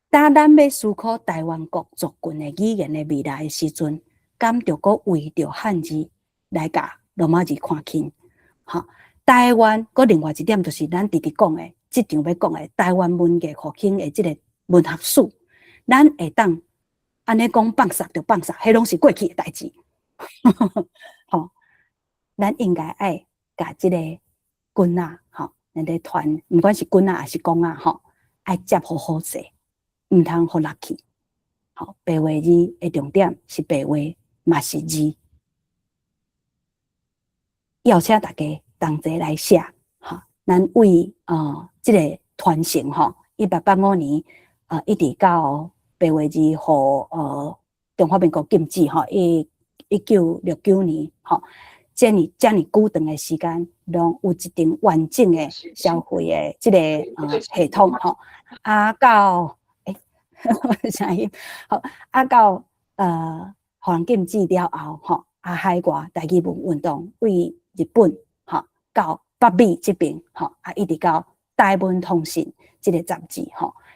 当咱要思考台湾国族群诶语言诶未来诶时阵，敢着阁为着汉字来甲罗马字看轻。台湾阁另外一点就是咱直直讲诶，即场要讲诶台湾文艺复兴诶即个文学史，咱会当安尼讲放煞就放煞，迄拢是过去诶代志。咱应该爱甲即个囡仔，咱咧传，毋管是囡仔还是公仔，爱接好好势，毋通互落去。白话字诶重点是白话，嘛是字。邀请大家同齐来写，咱为即个传承，1885年一直到白话字互中华民国禁止1969年这么久长的时间，拢有一定完整的消费的即个系统到啥意？到互人禁止了后，海外台语文运动为日本到北美这边一直到台湾通信这个杂志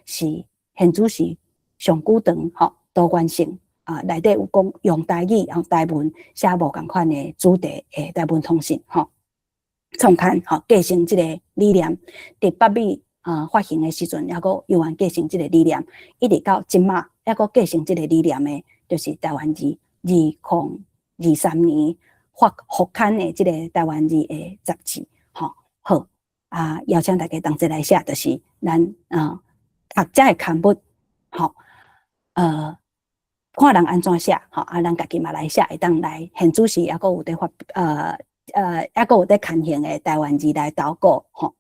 是现主是上久长多元性内底有讲用台语台文写无共款的主题的台湾通信创刊继承这个理念，伫北美发行的时阵，还佫有缘继承这个理念，一直到今嘛，还佫继承这个理念的，就是台湾字2023年复刊的这个台湾字的杂志，好邀请大家同齐来写，就是咱读这个刊物，看人安怎写，咱家己嘛来写，会当来现主时还佫有在还佫有在刊行的台湾字来投稿，好，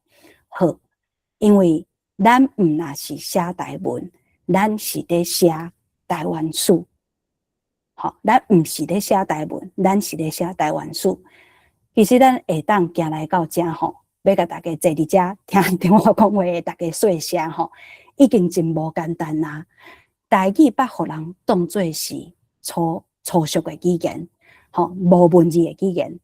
因为咱毋若是写台文，咱是咧写台湾史。咱毋是咧写台文，咱是咧写台湾史。其实咱下当行来到遮要甲大家坐伫遮听电话讲话的大家说声已经真无简单啦。台语捌互人当作是粗俗的语言，无文字的语言，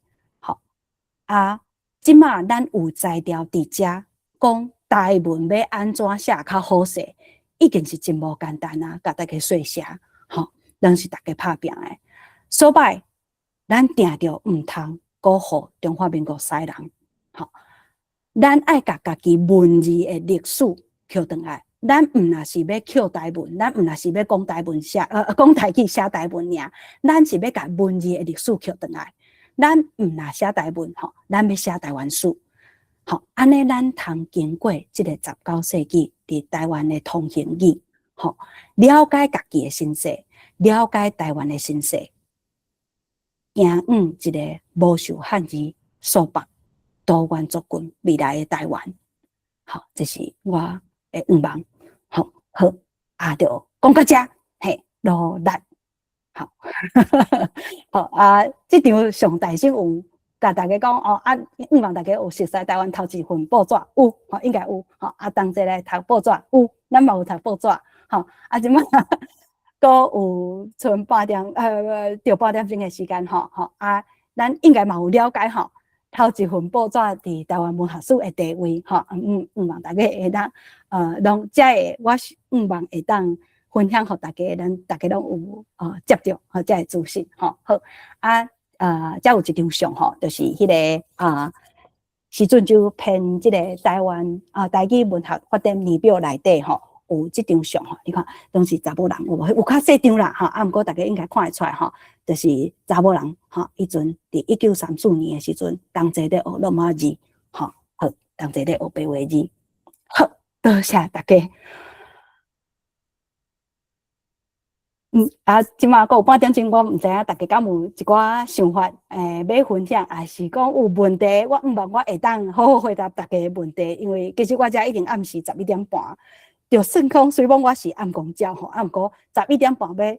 即马咱有才调伫遮讲台文要安怎写较好势，已经是真无简单啦。甲大家说声咱是大家拍拼的，所摆咱定着毋通辜负中华民国西人，咱爱甲家己文字的历史捡回来。咱毋若是要捡台文，咱毋若是要讲台文写讲台语写台文尔，咱是要甲文字的历史捡回来。咱毋若写台文咱要写台湾史。安尼咱通经过即个19世纪伫台湾的通行语，了解家己的身世。了解台湾的身世，行一个无受汉字束缚、多元族群未来的台湾。好，这是我的愿望。好，好，就讲到这，嘿，落力。好，好啊，这场上大新闻，甲大家讲哦，愿望大家有熟悉台湾头一份报纸，有，应该有，同齐来读报纸，有，咱嘛有读报纸，即摆搁有剩半点，着半点钟的时间，咱应该嘛有了解，头一份报纸伫台湾文学史的地位，愿望大家会当，拢遮个我愿望会当分享给大家，咱大家拢有接着遮个资讯，好，遮有一张相就是迄个时阵就编即个台湾台语文学发展年表内底有即张相你看拢是查某人，有较细张啦毋过大家应该看会出来就是查某人迄阵伫1934年的时阵，同齐咧学罗马字，好，同齐咧学白话字，好，多谢大家。即马还有半点钟，我毋知影大家敢有一寡想法，要分享，还是讲有问题，我希望我会当好好回答大家的问题，因为其实我遮已经暗时11点半，就算讲虽然我是暗公鸟毋过11点半要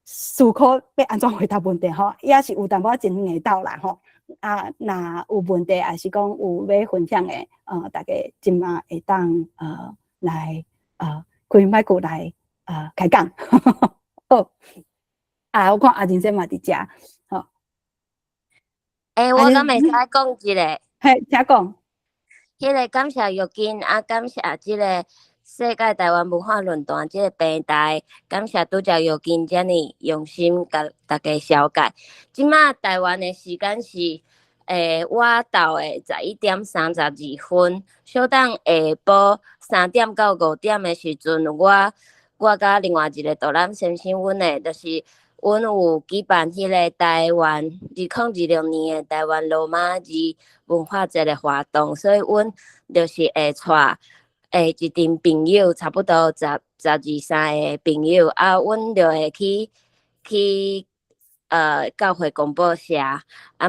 思考要安怎回答问题也是有淡薄真硬斗啦若有问题，还是讲有要分享的，大家即马会当来开麦克来开讲。好，我看阿仁先嘛伫遮，好。我敢会使讲一个？嘿，请讲。迄个感谢玉金，感谢即个世界台湾文化论坛即个平台，感谢拄则玉金遮尔用心甲大家了解。即马台湾的时间是我到的11点32分，小等下晡3点到5点的时阵，我甲另外一个导览先生，就是阮有举办迄个台湾2016年的台湾罗马字文化节的活动，所以阮就是会带一群朋友，差不多12、13个朋友阮就会去教会公报社，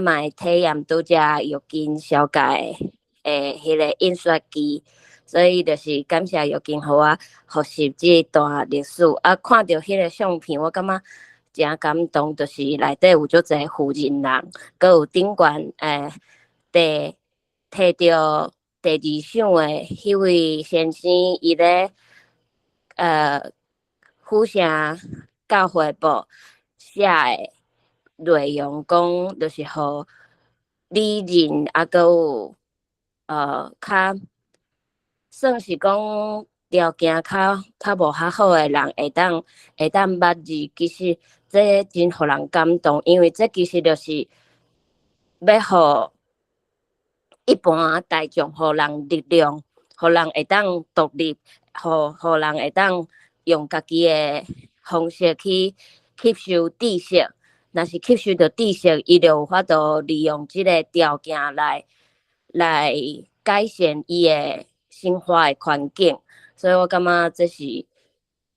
嘛会体验拄则玉金了解迄个印刷机。所以就是感谢玉金，互我复习这段历史。看到迄个相片，我感觉真感动，就是内底有足侪富人人，佮有顶悬摕到第2相的迄位先生，伊咧府城教会报写的内容，讲就是互理人佮有较。算是讲条件较无较好的人会当捌字，其实这真互人感动，因为这其实就是要互一般大众，互人力量，互人会当独立，互人会当用家己的方式去吸收知识。若是吸收到知识，伊就有法度利用这个条件来改善伊的生活的环境，所以我感觉这是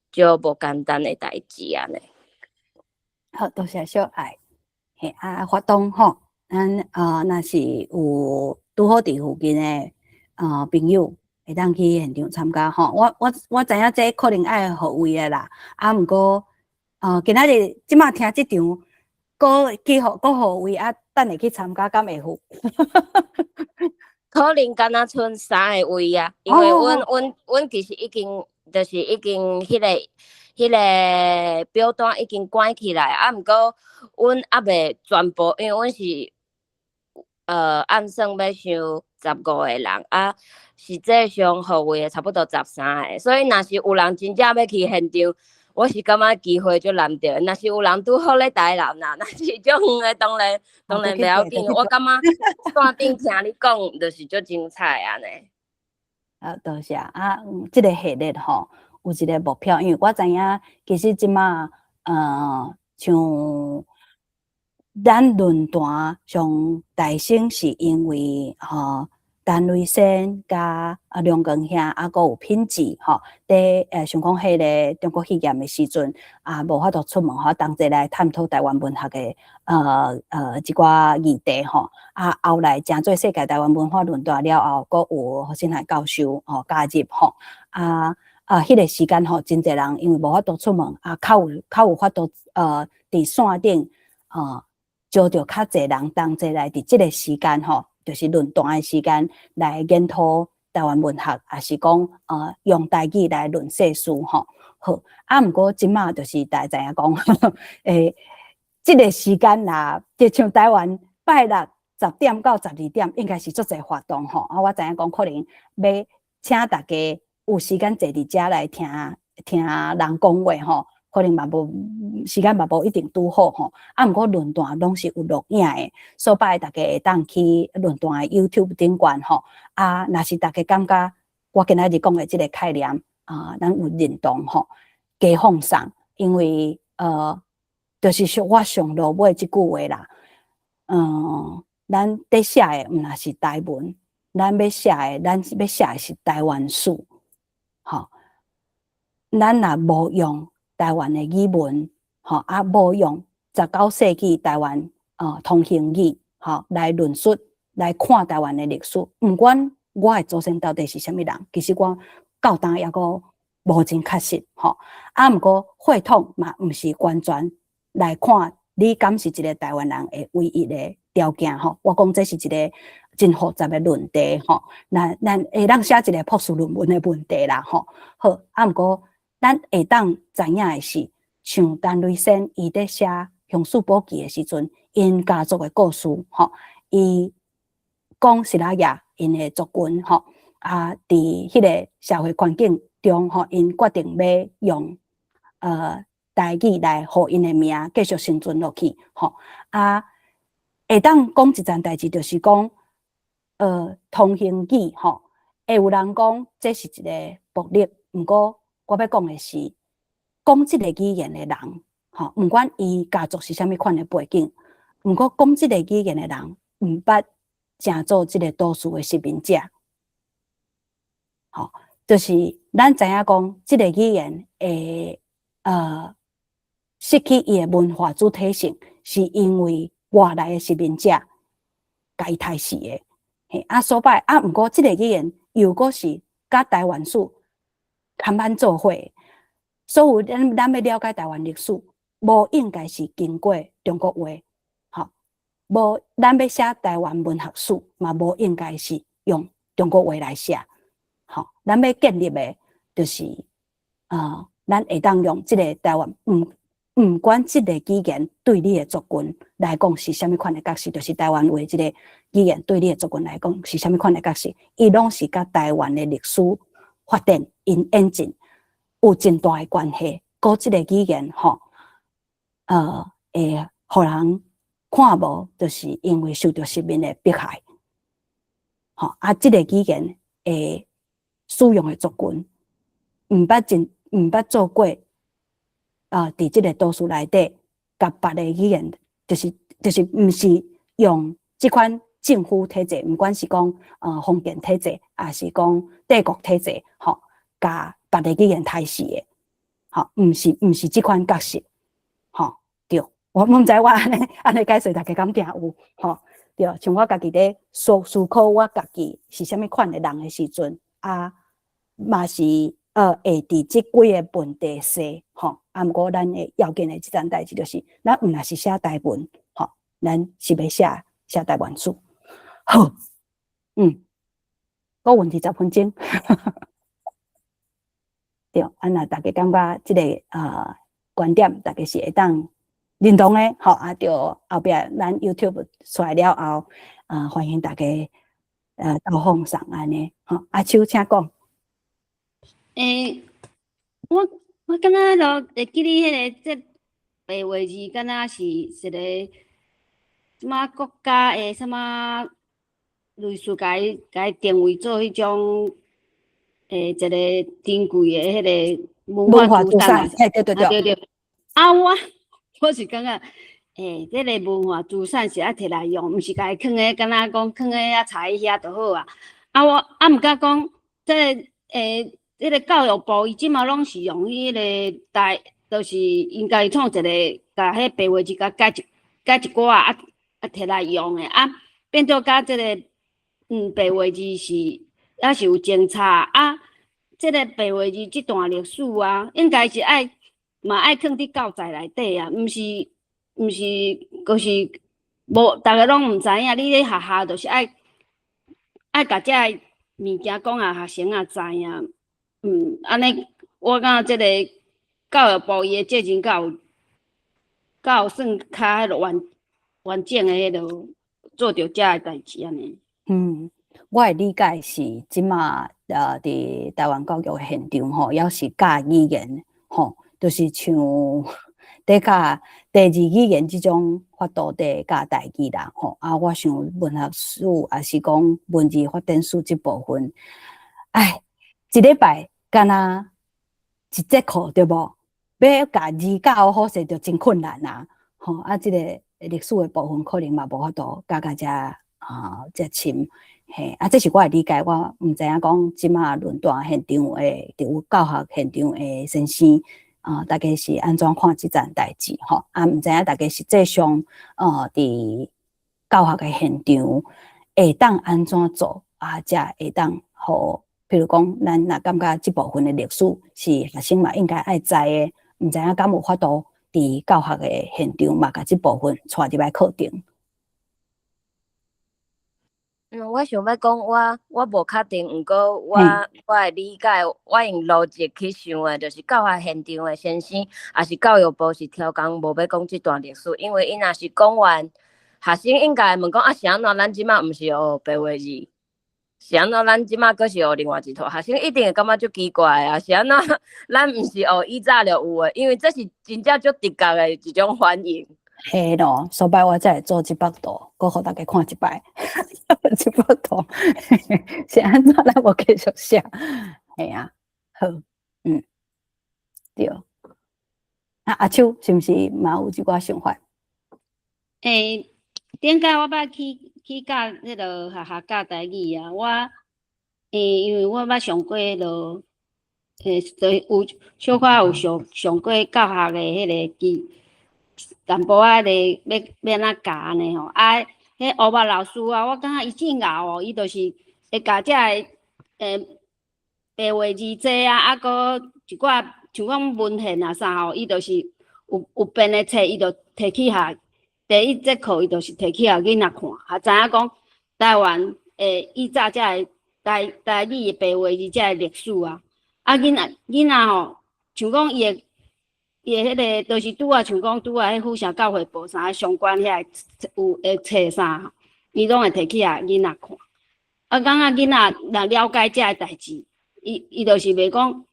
就无简单的代志安尼。好，多谢小爱。活动咱若是有拄好伫附近的朋友，会当去现场参加我知影这可能爱互位的啦，毋过今仔日即马听即场，搁互位等下去参加，敢会好？可能敢若剩3个位因为阮其实已经迄个表单已经关起来毋过阮还袂全部，因为阮是按算要上15个人实际上互位的差不多13个，所以若是有人真正要去现场，我是感觉机会就难得。若是有人拄好咧台南若是足远的，当然袂要紧。我感觉线顶听你讲，就是足精彩安尼。多谢这个系列有一个目标，因为我知影其实即马像咱论坛上大声，是因为陈瑞生甲梁光兄还有品质吼，伫想讲迄个中国戏院的时阵无法度出门吼，同齐来探讨台湾文学的一寡议题吼。后来正做世界台湾文化论坛了后，阁有何新海教授加入吼。迄个时间吼，真侪人因为无法度出门较有法度伫线顶招着较侪人同齐来伫即个时间吼。就是论坛的时间来研讨台湾文学，也是讲用台语来论世事吼。好，毋过即马就是大家知影讲，即个时间啦，就像台湾拜六10点到12点，应该是足侪活动吼。我知影讲可能要请大家有时间坐伫遮来听人讲话吼。可能嘛无时间嘛无一定拄好吼，毋过论坛拢是有录影的，所摆大家会当去论坛的 YouTube 顶悬吼。若是大家感觉我今仔日讲的即个概念咱有认同吼，加放送，因为就是我上落尾即句话啦。咱伫写的毋若是台文，咱要写的是台湾史，吼。咱若无用台湾的语文，无用19世纪台湾通行语，来论述来看台湾的历史。毋管我的祖先到底是啥物人，其实我到当抑阁无真确实，毋过血统嘛，毋是完全来看你敢是一个台湾人的唯一的条件吼。我讲这是一个真复杂的论题吼。咱会当写一个博士论文的问题啦吼。好，毋过咱会当知影的是，像陈瑞生伊伫写《乡土宝记》的时阵，因家族的故事，伊讲是拉亚因的族群，伫迄个社会环境中，因决定要用台语来互因的名继续生存落去，会当讲一件代志，就是讲通行语，会有人讲这是一个暴力，毋过我要讲的是，讲即个语言的人，毋管伊家族是啥物款的背景，毋过讲即个语言的人，毋捌成做即个都市的殖民者，就是咱知影讲，即个语言会失去伊的文化主体性，是因为外来的殖民者甲伊杀死的。所摆毋过即个语言又阁是甲台湾史牵挽做伙，所有咱要了解台湾历史，无应该是经过中国话，无咱要写台湾文学史，嘛无应该是用中国话来写，咱要建立的，就是咱会当用即个台湾，毋管即个语言对你的族群来讲是啥物款的角色，就是台湾话即个语言对你的族群来讲是啥物款的角色，伊拢是甲台湾的历史发展因演进有真大的关系。过即个语言会互人看无，就是因为受到殖民的迫害。即个语言会使用的族群毋捌做过伫即个都市内底，甲别个语言，就是毋是用即款政府体制，毋管是讲封建体制，还是讲帝国体制，甲别个语言杀死的，毋是即款角色，对。我毋知我安尼解释大家敢听有，对。像我家己咧思考我家己是啥物款的人的时阵，嘛是会伫即几个问题说，毋过咱的要紧的即件代志就是，咱毋若是写台文，咱是要写台湾史。好，个问题10分钟，对，若大家感觉即个观点，大家是会当认同的，就后壁咱 YouTube 出来了后，欢迎大家到放送安尼，阿秋请讲。我感觉咯，会记你迄个这白话字，敢若是一个什么国家的什么类似甲伊定位做迄种一个珍贵的迄个文化资产。对。我是感觉这个文化资产是爱摕来用，毋是甲伊囥咧，敢若讲囥咧遐菜遐就好啊。毋敢讲，迄个教育部伊即马拢是用迄个就是应该创一个，甲迄白话字甲改一寡啊摕来用诶，变做甲即个白话字是也是有争差即个白话字即段历史应该是爱放伫教材内底毋是就是无逐个拢毋知影，你咧学校就是爱甲遮物件讲学生知影。安尼我感觉即个教育部伊诶责任较有算较迄落完整诶迄落做着遮诶代志安尼。我诶理解是即马伫台湾教育现场吼，也是教语言吼，就是像伫教第二语言即种法度伫教台语啦吼。我想文学史也是讲文字发展史即部分，一礼拜敢若一节课对无？要教字教好势就真困难吼。即个历史诶部分可能嘛无法度教遮深。这是我诶理解，我毋知影讲即马论坛现场诶，有教学现场诶先生大家是安怎看即件代志吼？毋知影大家实际上伫教学诶现场会当安怎做才会当互，譬如讲咱若感觉即部分诶历史是学生嘛应该爱知诶，毋知影敢有法度伫教学诶现场嘛，甲即部分带入来课程。我想要讲，我无确定，毋过我诶理解，我用逻辑去想诶，就是教学现场诶先生，也是教育部是挑工无要讲即段历史，因为伊若是讲完，学生应该会问讲是安怎咱即马毋是学白话字，是安怎咱即马阁是学另外一套，学生一定会感觉足奇怪是安怎咱毋是学以早就有诶，因为这是真正足直觉诶一种反应。嘿咯，所摆我才会做即幅图，搁互大家看一摆。即幅图是安怎咱无继续写？好，对。阿秋是毋是嘛有一寡想法？顶届我捌去教迄落学校教台语因为我捌上过迄落就有小可有上过教学诶迄个淡薄仔咧要安怎教安尼吼。迄学物老师我感觉伊真敖伊就是会教遮白话字册搁一寡像讲文献啥伊就是有编诶册，伊就摕去学。第一节课伊就是摕去互囡仔看，知影讲台湾以早遮个台语白话字遮个历史囡仔吼，像讲伊诶迄个，就是像讲迄副社教会部啥相关遐有诶册啥，伊拢会摕去囡仔看。感觉囡仔若了解遮个代志，伊就是袂讲，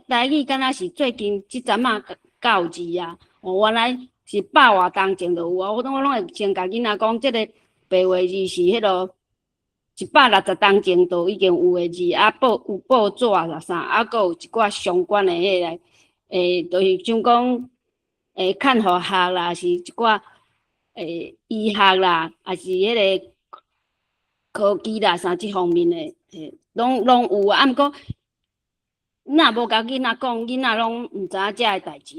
台语敢若是最近即阵教字原来是百外当前就有我拢会先甲囡仔讲，即个白话字是迄落160当前就已经有诶字，有报纸啦啥，搁有一寡相关诶迄个。就是像讲看护学啦，是一寡医学啦，也是迄个科技啦啥即方面诶，拢有毋过若无甲囡仔讲，囡仔拢毋知影遮个代志。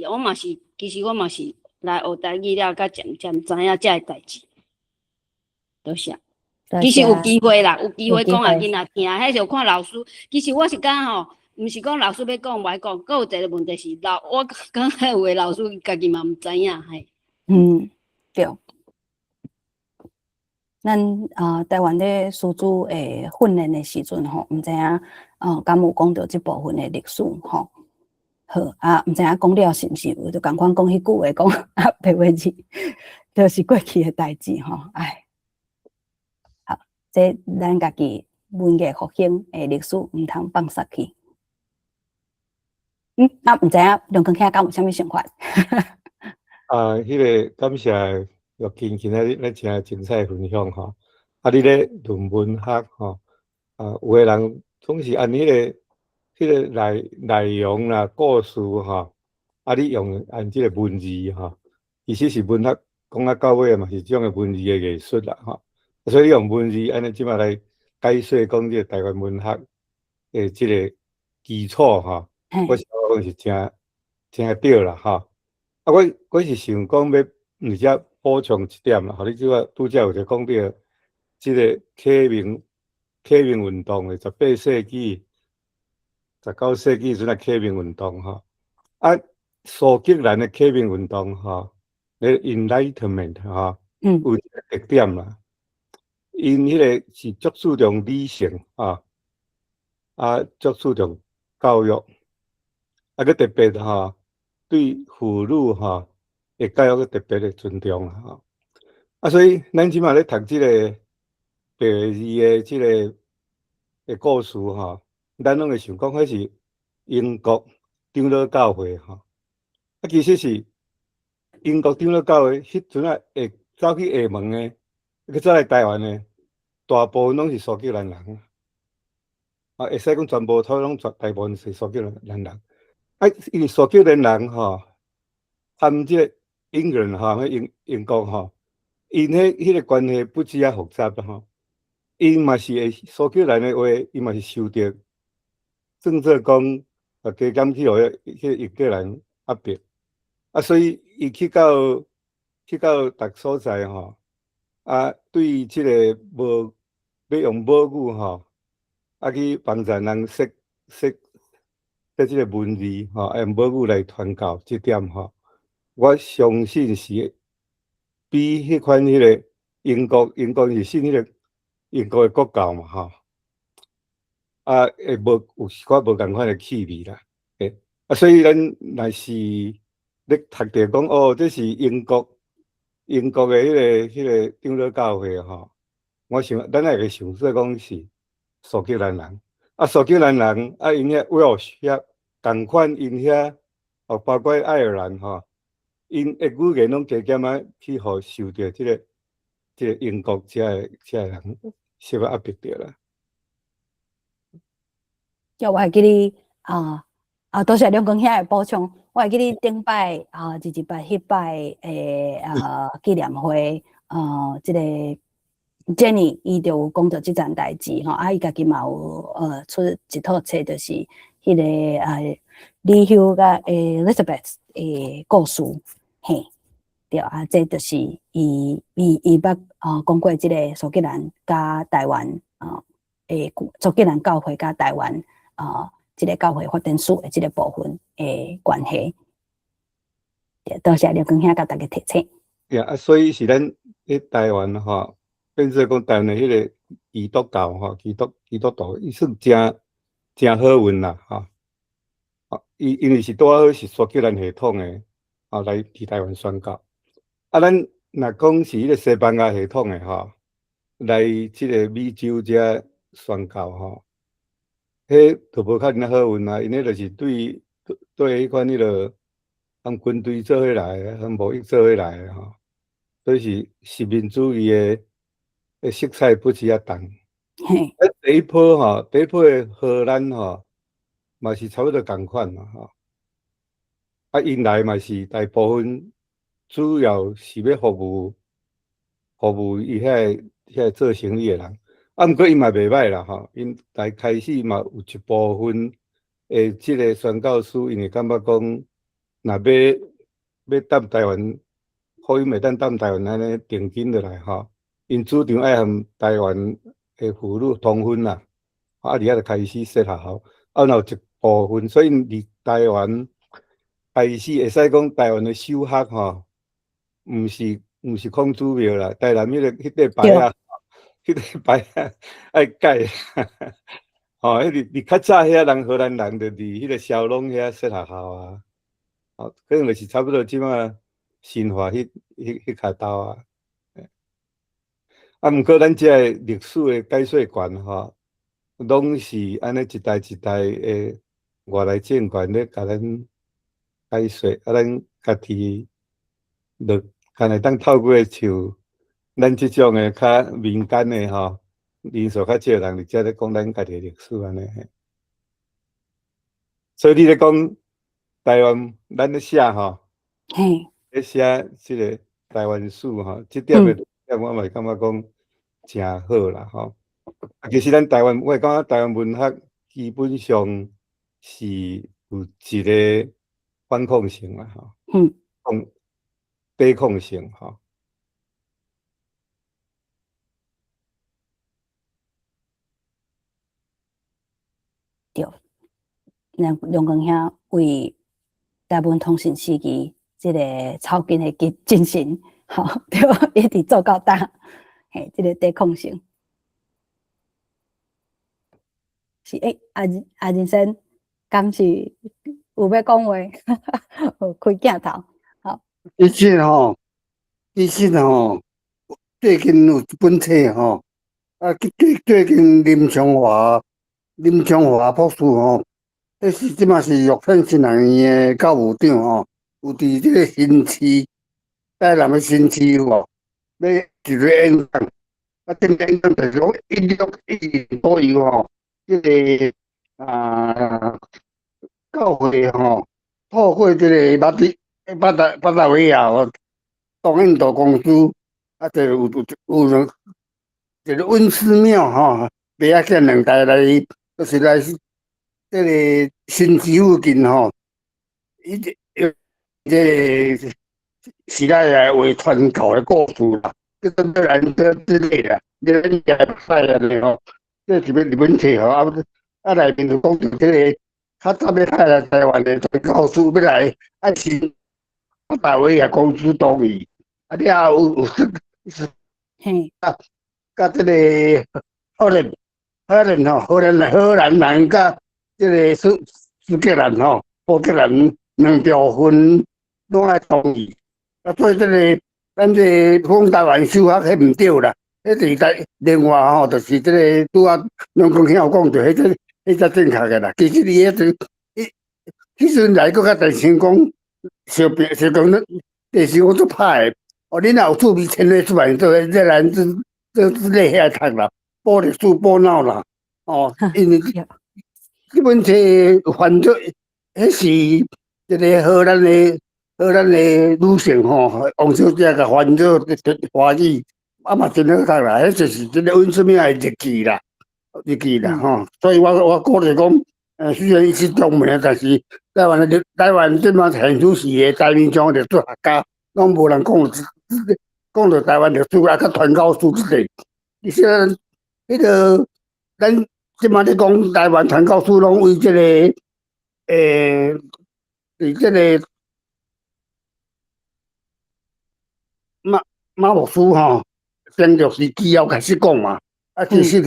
其实我嘛是来学台语了，才渐渐知影遮个代志。多谢。其实有机会啦，有机会讲囡仔听，迄就看老师。其实我是讲吼。毋是讲老师要讲，歹讲，搁有一个问题是我感觉有诶老师家己嘛毋知影，对。咱台湾咧师资诶训练诶时阵吼，毋知影敢有讲到即部分诶历史吼。好毋知影讲了是毋是有就共款讲迄句话讲白话字，就是过去诶代志吼。好，这咱家己文艺复兴诶历史毋通放煞去。毋知影梁光兄敢有啥物想法？迄个感谢玉琴今仔日咱真精彩分享吼。你咧论文学吼，有诶人总是按迄个内容啦、故事吼，你用按即个文字吼，其实是文学讲到尾嘛是种诶文字诶艺术啦吼。所以用文字安尼即马来解说讲这个台湾文学的这个基础哈，我想讲是真对啦哈。啊，我是想讲要而且补充一点啦，互你即个拄则有就讲到即个启明运动的18世纪、19世纪阵啊启明运动吼，啊苏格兰的启明运动吼，咧 Enlightenment 吼，有一个特点啦，因迄个是足注重理性啊，足注重教育，佮特别吼对妇女吼的教育佮特别的尊重啦吼。所以咱即马咧读即个白话字的即个的故事吼，咱拢会想讲，迄是英国长老教会吼。其实是英国长老教会迄阵啊，会走去厦门的，去走来台湾的，大部分拢是苏格兰人。会使讲全部拢大部分是苏格兰人。因为苏格兰人吼，含即个英国人吼，英国吼。因迄个关系不止复杂吼，因嘛是会苏格兰的话，伊嘛是受到政策讲加减去互迄英格兰压迫，所以伊去到逐所在吼，对即个要用母语吼，去帮助人识即个文字吼，用母语来传教，即点吼，我相信是。比迄款迄个英国是信迄个英国的国教嘛吼，会无有时寡无共款的气味啦，所以咱若是咧读着讲哦，这是英国的迄个长老教会吼，我想咱也会想说讲是苏格兰人，苏格兰人因遐 Welsh 遐共款因遐，包括爱尔兰吼。因的语言拢加减去互受到即个英国遮的人受压迫着啦。我会记你多谢梁公兄的补充。我会记你顶摆22摆迄摆诶纪念会即个 Jenny 伊就有讲到即件代志吼，伊家己嘛有出一套册，就是迄个李修甲Elizabeth 诶故事。嘿，对这就是伊捌讲过即个苏格兰甲台湾苏格兰教会甲台湾即个教会发展史的即个部分的关系。多谢廖光兄甲大家提醒。所以是咱喺台湾吼，变做讲台湾的迄个基督教吼，基督徒，伊算真好运啦吼。因为是拄好是苏格兰系统的。来替台湾宣教，咱若讲是迄个西班牙系统的吼，来即个美洲遮宣教吼，迄就无较尔好运啦，因迄就是对迄款迄落，含军队做伙来，含贸易做伙来吼，所以是殖民主义的色彩不止啊重。第一波的荷兰吼，嘛是差不多共款嘛吼。因来嘛是大部分主要是要服务伊遐做生意的人，毋过因嘛袂歹啦吼，因来开始嘛有一部分即个宣教师，因会感觉讲，若要踮台湾，福音袂当踮台湾安尼定紧落来吼，因主张爱含台湾的妇女通婚啦，而遐就开始设学校，若有一部分，所以伫台湾。开始会使讲台湾的小学吼，毋是孔子庙啦，台南迄块牌啊，迄块牌啊爱改。吼，你较早遐荷兰人就伫迄个小龙遐设学校啊，可能就是差不多即马新华迄骹头啊。毋过咱遮个历史的解说员吼，拢是安尼一代一代的外来政权咧，甲咱。解说咱家己就干会当透过像咱即种的较民间的吼，人数较少人，伫遮咧讲咱家己的历史安尼。所以你咧讲台湾，咱咧写吼，咧写即个台湾史吼，即点的我嘛感觉讲真好啦吼。其实咱台湾，我会感觉台湾文学基本上是有一个反抗性啊，吼，嗯，抵抗性，吼。对，梁光兄为台湾通信时期这个草根的精神，吼，对，一直做到大，嘿，这个抵抗性是阿仁生，敢是有要讲话，有开镜头，好，其实吼，最近有一本册吼，最近林昌华博士吼，迄是即马是玉山新人院的教务长吼，有伫即个新市，台南的新市有无？要一个演讲，顶个演讲就是讲1612左右吼，即个教会吼，透过即个巴达维亚吼。东印度公司啊，就有一个温寺庙吼，买啊建两台来，就是来这个新市附近吼，伊这时代来为传教的故事啦，这个当然之类的，你也不使啊吼，这是日本册吼，内面就讲到这个较早要派来台湾的传教士要来，啊是大卫也公司同意。啊，了有嘿，甲即个荷兰人甲即个苏格兰吼，波格兰两条分拢爱同意。啊，所以即个咱这讲台湾修学迄毋对啦，迄是另外吼，就是即个拄啊梁公兄有讲着，迄才正确个啦。其实伊迄阵来搁较担心讲小讲电视讲做歹。哦，恁若有趣味签咧出版做这人之类遐读啦，补历史补脑啦。哦，因为基本册翻做，迄是一个荷兰的女性吼，王小姐甲翻做华语，啊嘛真好读啦。迄就是即个温室庙的日记啦吼。所以我鼓励讲，虽然伊是中文，但是台湾即马现主时的台面上历史学家，拢无人讲到台湾历史啊，甲传教士之类。其实，迄个咱即马咧讲台湾传教士，拢为即个为即个马牧师吼，先就是之后开始讲嘛。啊，其实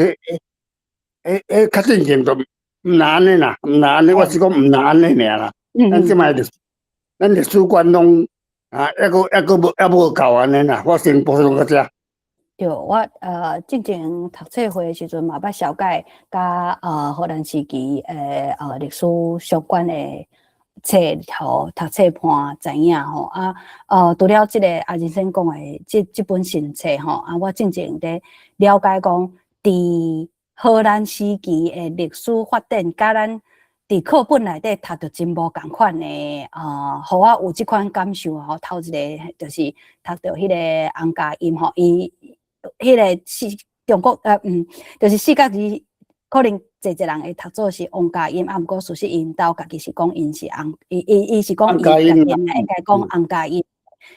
较正经就毋难安尼啦，毋难安尼，我是讲毋难安尼尔啦。咱即摆咱历史观拢。还无够安尼啦，我先补充到遮。对，我进前读册会的时阵嘛，捌小解甲荷兰时期历史相关的册吼读册盘知影吼除了即个阿仁先讲的即本新册吼我进前咧了解讲，伫荷兰时期的历史发展，甲咱伫课本内底读着真无共款的互我有即款感受吼。头一个就是读着迄个翁家音吼，伊迄个中国就是四角字，可能侪人会读做是翁家音，毋过事实因兜家己是讲因是伊是讲伊家己应该讲翁家音。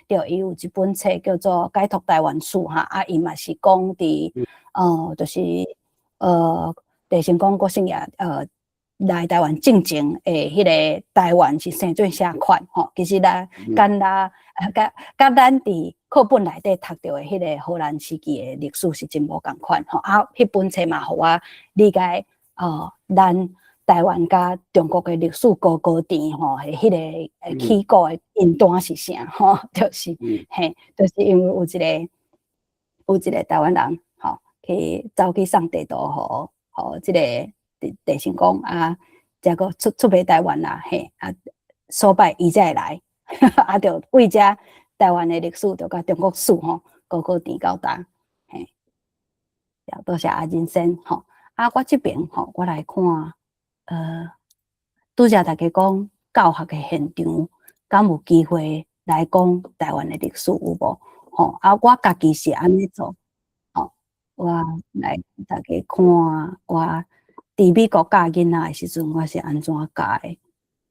对，伊有一本册叫做《解读台湾史》哈，伊嘛是讲伫就是地成功国姓也来台湾进前诶，迄个台湾是生做啥款吼？其实甲咱伫课本内底读到诶，迄个荷兰时期诶历史是真无共款吼。迄本册嘛，互我理解咱台湾甲中国诶历史高低吼，迄个起古诶因端是啥吼？就是嘿，就是因为有一个台湾人吼，走去送地图互即个。地成功才个出卖台湾啦，嘿所拜伊才会来，就为遮台湾的历史就甲中国史吼高低到大，嘿，多谢阿仁先吼。我这边吼，我来看，拄则大家讲教学的现场，敢有机会来讲台湾的历史有无？吼，我家己是安尼做，吼，我来大家看我伫美国教囡仔诶时阵，我是安怎教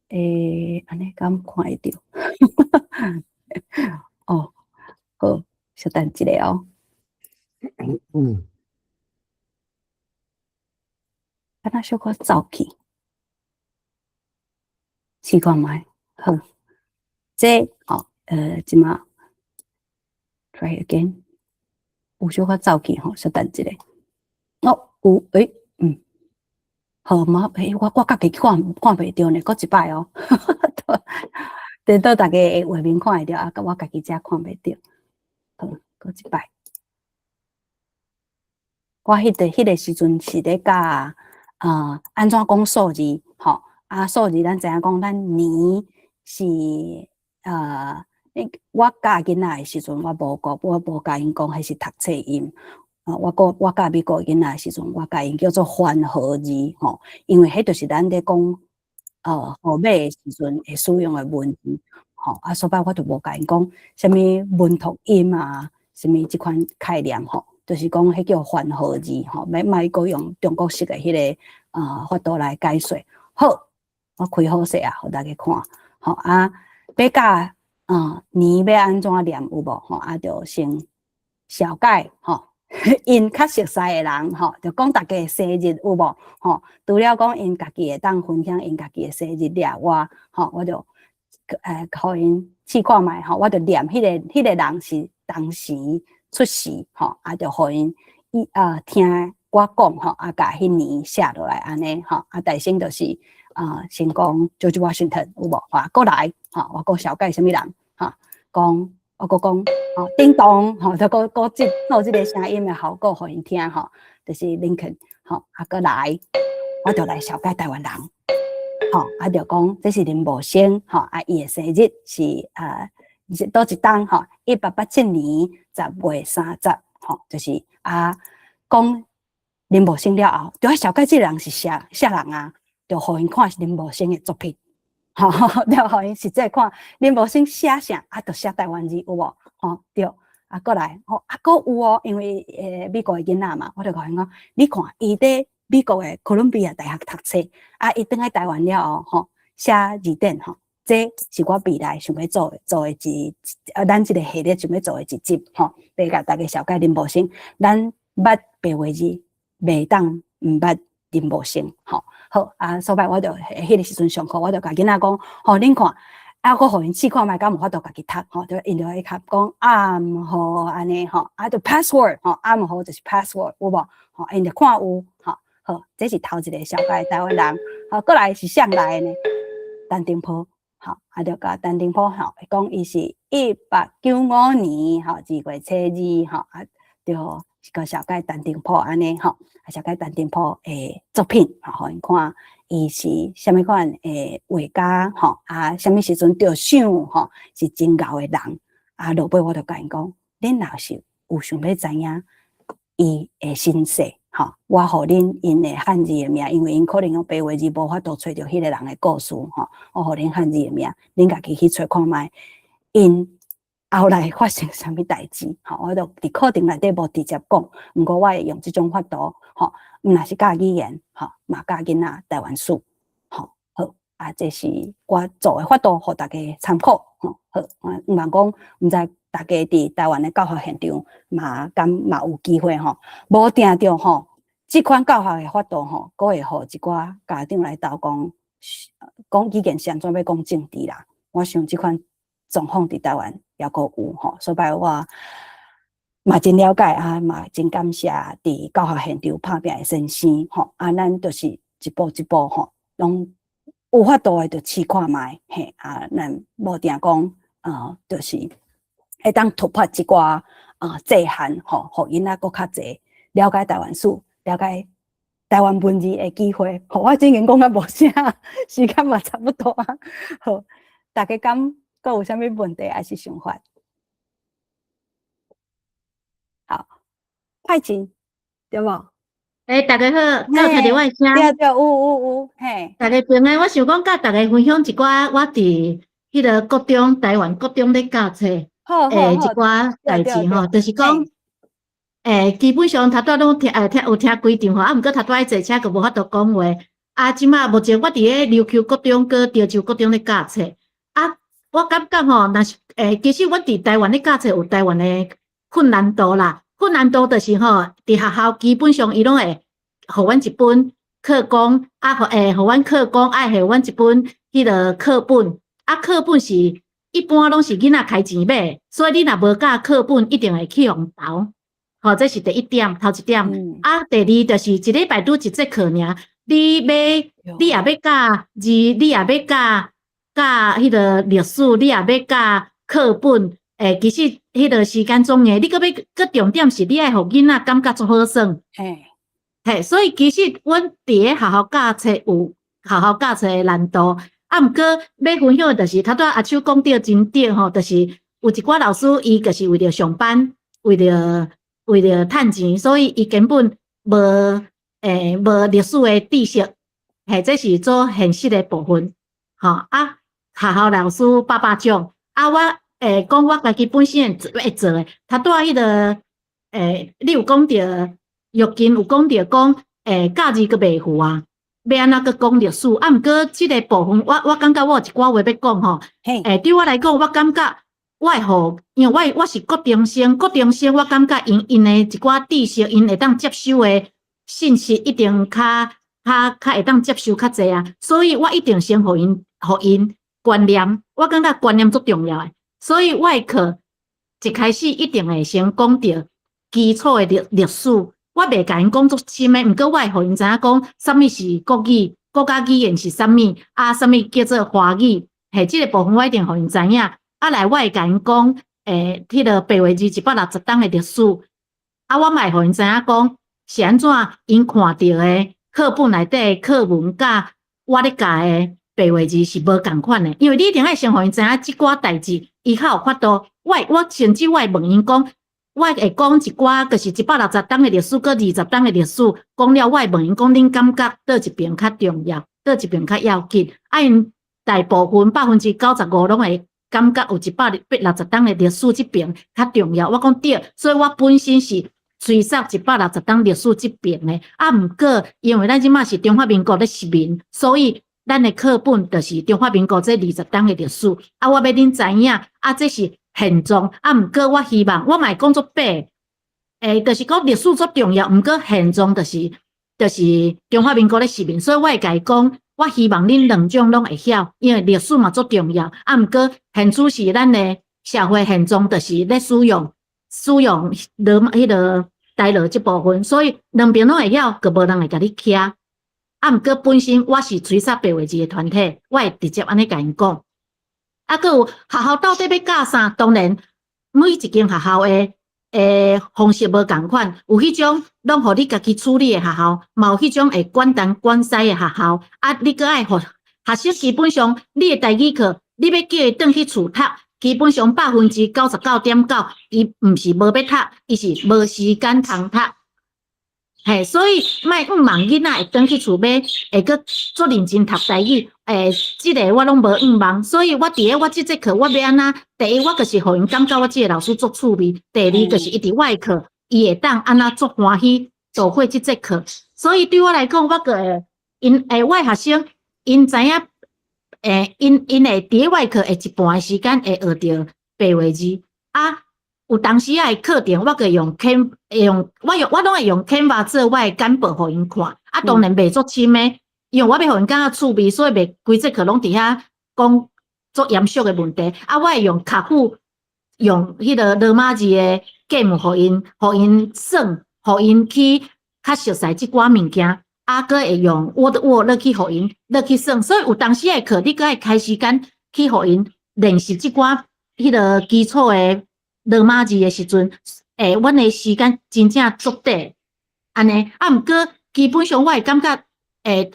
诶？安尼敢看会着？哦，好，稍等一下哦。敢若小可走去，试看觅。好，这即马 try again， 有小可走去吼，稍等一下。哦，有好嘛，我家己看袂着呢，搁一摆哦。等到大家画面看会着啊，我家己遮看袂着。好，搁一摆。我迄个时阵是咧教安怎讲数字，吼数字咱知影讲，咱年是我教囡仔诶时阵，我无教因讲迄是读册音。我教美国囡仔诶时阵，我教因叫做翻合字，吼，因为迄就是咱咧讲号码诶时阵会使用诶文字，吼所以我就无教因讲啥物文读音啊，啥物即款概念，吼。就是讲，迄叫翻合字，吼，莫搁用中国式的迄个法度来解说。好，我开好势啊，互大家看。吼要教年要安怎念有无？吼就先小解吼。因较熟悉的人吼，就讲大家的生日有无？吼，除了讲因家己会当分享因家己的生日了，我就互因试看觅吼，我就念迄个人是当时出世吼，就互因听我讲吼，甲迄年写落来安尼吼，大声就是先讲 George Washington 有无？过来吼，我搁小解啥物人吼，讲我搁讲叮咚吼，就搁做即个声音的效果互因听吼，就是 Lincoln 吼，过来，我就来小解台湾人吼，就讲这是林茂生吼，伊的生日是倒一档吼，1887年10月30，吼，就是讲林茂生了后，就要小解这个人是啥人啊，就互因看是林茂生的作品，吼，就互因实际看林茂生写啥，就写台湾字有无？吼，对，过来，搁有哦，因为美国的囡仔嘛，我就甲因讲，你看伊伫美国的哥伦比亚大学读册，伊转来台湾了后，吼，写字典吼。这是我未来想要做的咱这个系列想要做的一集吼，要甲大家小解林茂生，咱捌白话字，袂当毋捌林茂生吼。好所以我就迄个时阵上课，我就甲囡仔讲，吼，恁看，我互因试看觅，敢无法度家己读吼，就因就会读讲暗号安尼吼，就 password 吼，暗号就是 password 有无？吼，因就看有吼，好，这是头一个小解台湾人，好，过来是谁来的呢？陈定波。好，就甲陈定波吼，讲伊是1895年吼2月初2吼，就是个小解陈定波安尼吼，小解陈定波诶作品，互因看伊是虾米款诶画家吼，虾米时阵着赏吼，是真牛诶人，落尾我就甲因讲，恁若是有想要知影伊诶身世。吼，我互恁因诶汉字诶名，因为因可能用白话字无法度找着迄个人诶故事吼，我互恁汉字诶名，恁家己去找看觅，因后来发生啥物代志，吼，我就伫课程内底无直接讲，毋过我会用即种法度，吼，若是教语言，吼，嘛教囡仔台湾史，吼，好，这是我做诶法度，互大家参考，吼，好，毋茫讲，毋知。大家伫台湾的教学现场嘛有机会吼，无定着吼，即款教学的法度吼，佫会互一寡家长来斗讲语言是安怎要讲政治啦。我想即款状况伫台湾也佫有吼，所以我嘛真了解嘛真感谢伫教学现场拍拼的先生吼，咱就是一步一步吼，拢有法度的就试看觅嘿咱无定讲就是会当突破一寡界限吼，互囡仔佫较侪了解台湾史，了解台湾文字的机会。吼，我今年讲较无啥，时间嘛差不多啊。好，大家敢佫有啥物问题还是想法？好，快请对无？大家好，有听到我的声？对，有，嘿。大家平安，我想讲甲大家分享一寡我伫迄个国中台湾国中咧教册。一寡代志吼，就是讲，基本上头拄拢听有听规场吼，啊，毋过头拄爱坐车个无法度讲话。啊，即马目前我伫咧琉球国中佮潮州国中咧教册。啊，我感觉吼，若是其实阮伫台湾咧教册有台湾诶困难度啦。困难度就是吼，伫学校基本上伊拢会互阮一本课纲，啊，互阮课纲，爱互阮一本迄个课本。啊，课本是一般拢是囡仔开钱买，所以你若无教课本，一定会去互投。吼，这是第一点，头一点。啊，第二就是一礼拜拄一节课尔，你也要教字，你也要教迄个历史，你也要教课本。其实迄个时间总的，你搁重点是你爱互囡仔感觉足好耍。嘿，所以其实阮伫咧学校教册有学校教册的难度。啊，毋过要分享的就是头拄阿秋讲到真对吼，就是有一寡老师伊就是为着上班，为着趁钱，所以伊根本无历史的知识，嘿，这是做现实的部分。吼啊，学校老师百种，啊我讲我家己本身会做的，头拄迄个你有讲着玉金有讲着讲教字个袂赴啊。要安怎个讲历史？啊，毋过即个部分，我感觉我有一寡话要讲吼。对我来讲，我感觉我会互，因为我是国中生，我感觉因的一寡知识，因会当接收的信息一定较会当接收较济啊。所以我一定先互因观念，我感觉观念足重要诶。所以我的课一开始一定会先讲着基础的历史。我袂甲因讲足深诶，毋过我会互因知影讲啥物是国语，国家语言是啥物，啊，啥物叫做华语，嘿，即个部分我一定互因知影。啊，来我会甲因讲，迄个白话字160档诶历史，啊，我嘛会互因知影讲是安怎因看到诶课本内底诶课文甲我咧教诶白话字是无共款诶，因为你一定爱先互因知影即寡代志，伊较有法度。我甚至我会问因讲。我会讲一寡，就是160档的历史，搁20档的历史，讲了我会问因讲，恁感觉倒一边较重要，倒一边较要紧？啊，因大部分95%拢会感觉有160档的历史这边较重要。我讲对，所以我本身是吹杀160档历史这边的。啊，毋过因为咱即马是中华民国咧实名，所以咱的课本就是中华民国这20档的历史。啊，我要恁知影，啊，这是。现状啊，毋过我希望我嘛会讲作白，就是讲历史足重要，毋过现状就是中华民国咧实名，所以我会甲伊讲，我希望恁两种拢会晓，因为历史嘛足重要，啊，毋过现主是咱的社会现状，就是咧使用迄个台语即部分，所以两边拢会晓，佫无人会甲你徛。啊，毋过本身我是吹杀白话字的团体，我会直接安尼甲因讲。啊，佮有学校到底要教啥？当然，每一间学校的方式无共款，有迄种拢互你家己处理的学校，嘛有迄种会管东管西的学校。啊，你佮爱互学生基本上，你的台语课，你要叫伊转去厝读，基本上99.9%，伊毋是无要读，伊是无时间通读。嘿，所以莫望囡仔会转去厝买，会搁做认真读台语。即个我拢无望，所以我伫咧我即节课，我要安怎？第一，我就是互因感觉我即个老师足趣味；第二，就是伊伫我的课，伊会当安怎足欢喜度过即节课。所以对我来讲，我个我的学生，因知影，因会伫咧我的课会一半的时间会学着白话字啊。有当时啊，课程我个用我拢会用 Canva 做我的简报互因看，啊，当然袂足深诶，因为我要互因感觉趣味，所以袂规节课拢伫遐讲足严肃的问题。啊，我会用卡夫用迄个罗马字的 game 互因算，互因去较熟悉即寡物件。啊，搁会用 Word 落去互因落去算，所以有当时的课，你搁爱开时间去互因练习即寡迄个基础的。罗马字的时阵，阮的时间真正足短，安尼。啊，毋过基本上我会感觉，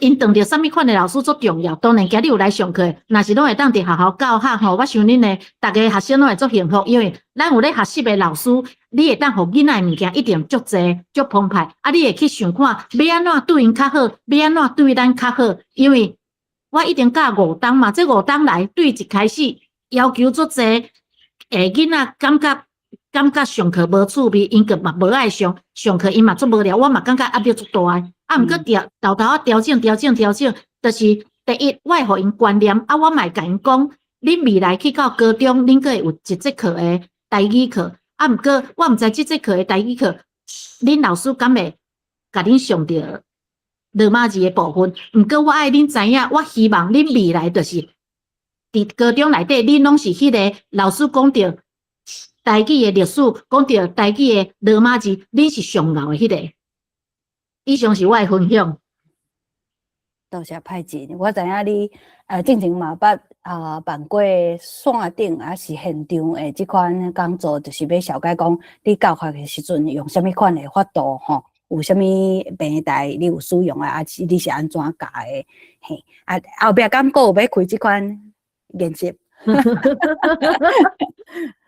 因当着啥物款的老师足重要。当然，今日有来上课，若是拢会当伫学校教学吼，我想恁的大家学生拢会足幸福，因为咱有咧学习的老师，你会当互囡仔的物件一定足济、足澎湃。啊，你会去想看，要安怎对因较好，要安怎对咱较好。因为我一定教5档嘛，这5档来对一开始要求足济。囡仔感觉感觉上课无趣味，因个嘛无爱上课，因嘛足无聊，我嘛感觉压力足大诶。啊，毋过豆豆啊调整，就是第一，我会互因观念，啊，我嘛会甲因讲，恁未来去到高中，恁阁会有一节课诶台语课，啊，毋过我毋知即节课诶台语课，恁老师敢会甲恁上着罗马字诶部分？毋过我爱恁知影，我希望恁未来就是伫高中内底，恁拢是迄个老师讲着台语诶历史，讲着台语诶罗马字，恁是上老诶迄个。以上是我诶分享。多谢派钱，我知影你之前嘛办过线顶还是现场诶即款讲座，就是要了解讲你教学诶时阵用啥物款诶法度吼，有啥物平台你有使用啊，是你是安怎教诶？嘿，后壁敢阁有要开即款研习？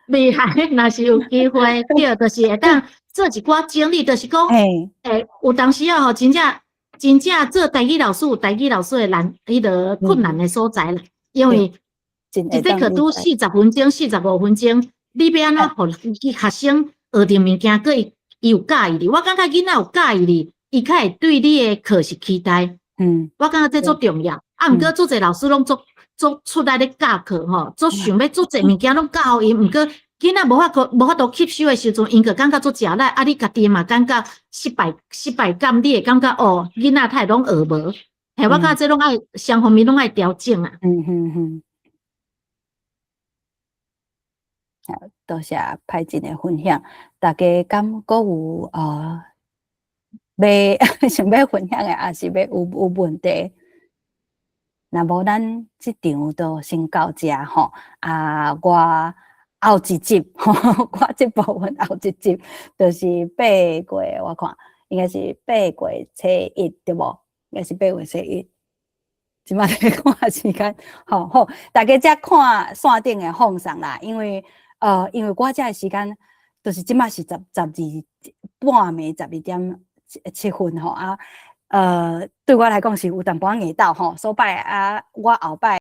未来若是有机会，对，就是会当做一寡经历，就是讲，有当时啊吼，真正做台语老师有台语老师诶迄个困难诶所在啦，因为一节课拄40分钟、45分钟，你要安怎互学生学着物件，佮伊有介意哩？我感觉囡仔有介意哩，伊较会对你诶课是期待。我感觉这足重要。啊，毋过足侪老师拢足出来咧教课吼，足想要足侪物件拢教互因，毋过囡仔无法度吸收诶时阵，因个感觉足食力。啊，你家己嘛感觉失败感，你会感觉哦，囡仔太拢学无。嘿，我感觉这拢爱双方面拢爱调整啊。多谢派进的分享，大家敢阁有要想要分享的，还是要有问题？若无咱即场就先到这吼。我后一集吼，我即部分后一集就是8月，我看应该是8月初1对无？应该是8月初1。即摆在看时间，好，大家才看线顶的放送啦，因为我遮的时间就是即摆是12半暝12:7吼对我来讲是有淡薄仔硬斗吼，所摆我后摆。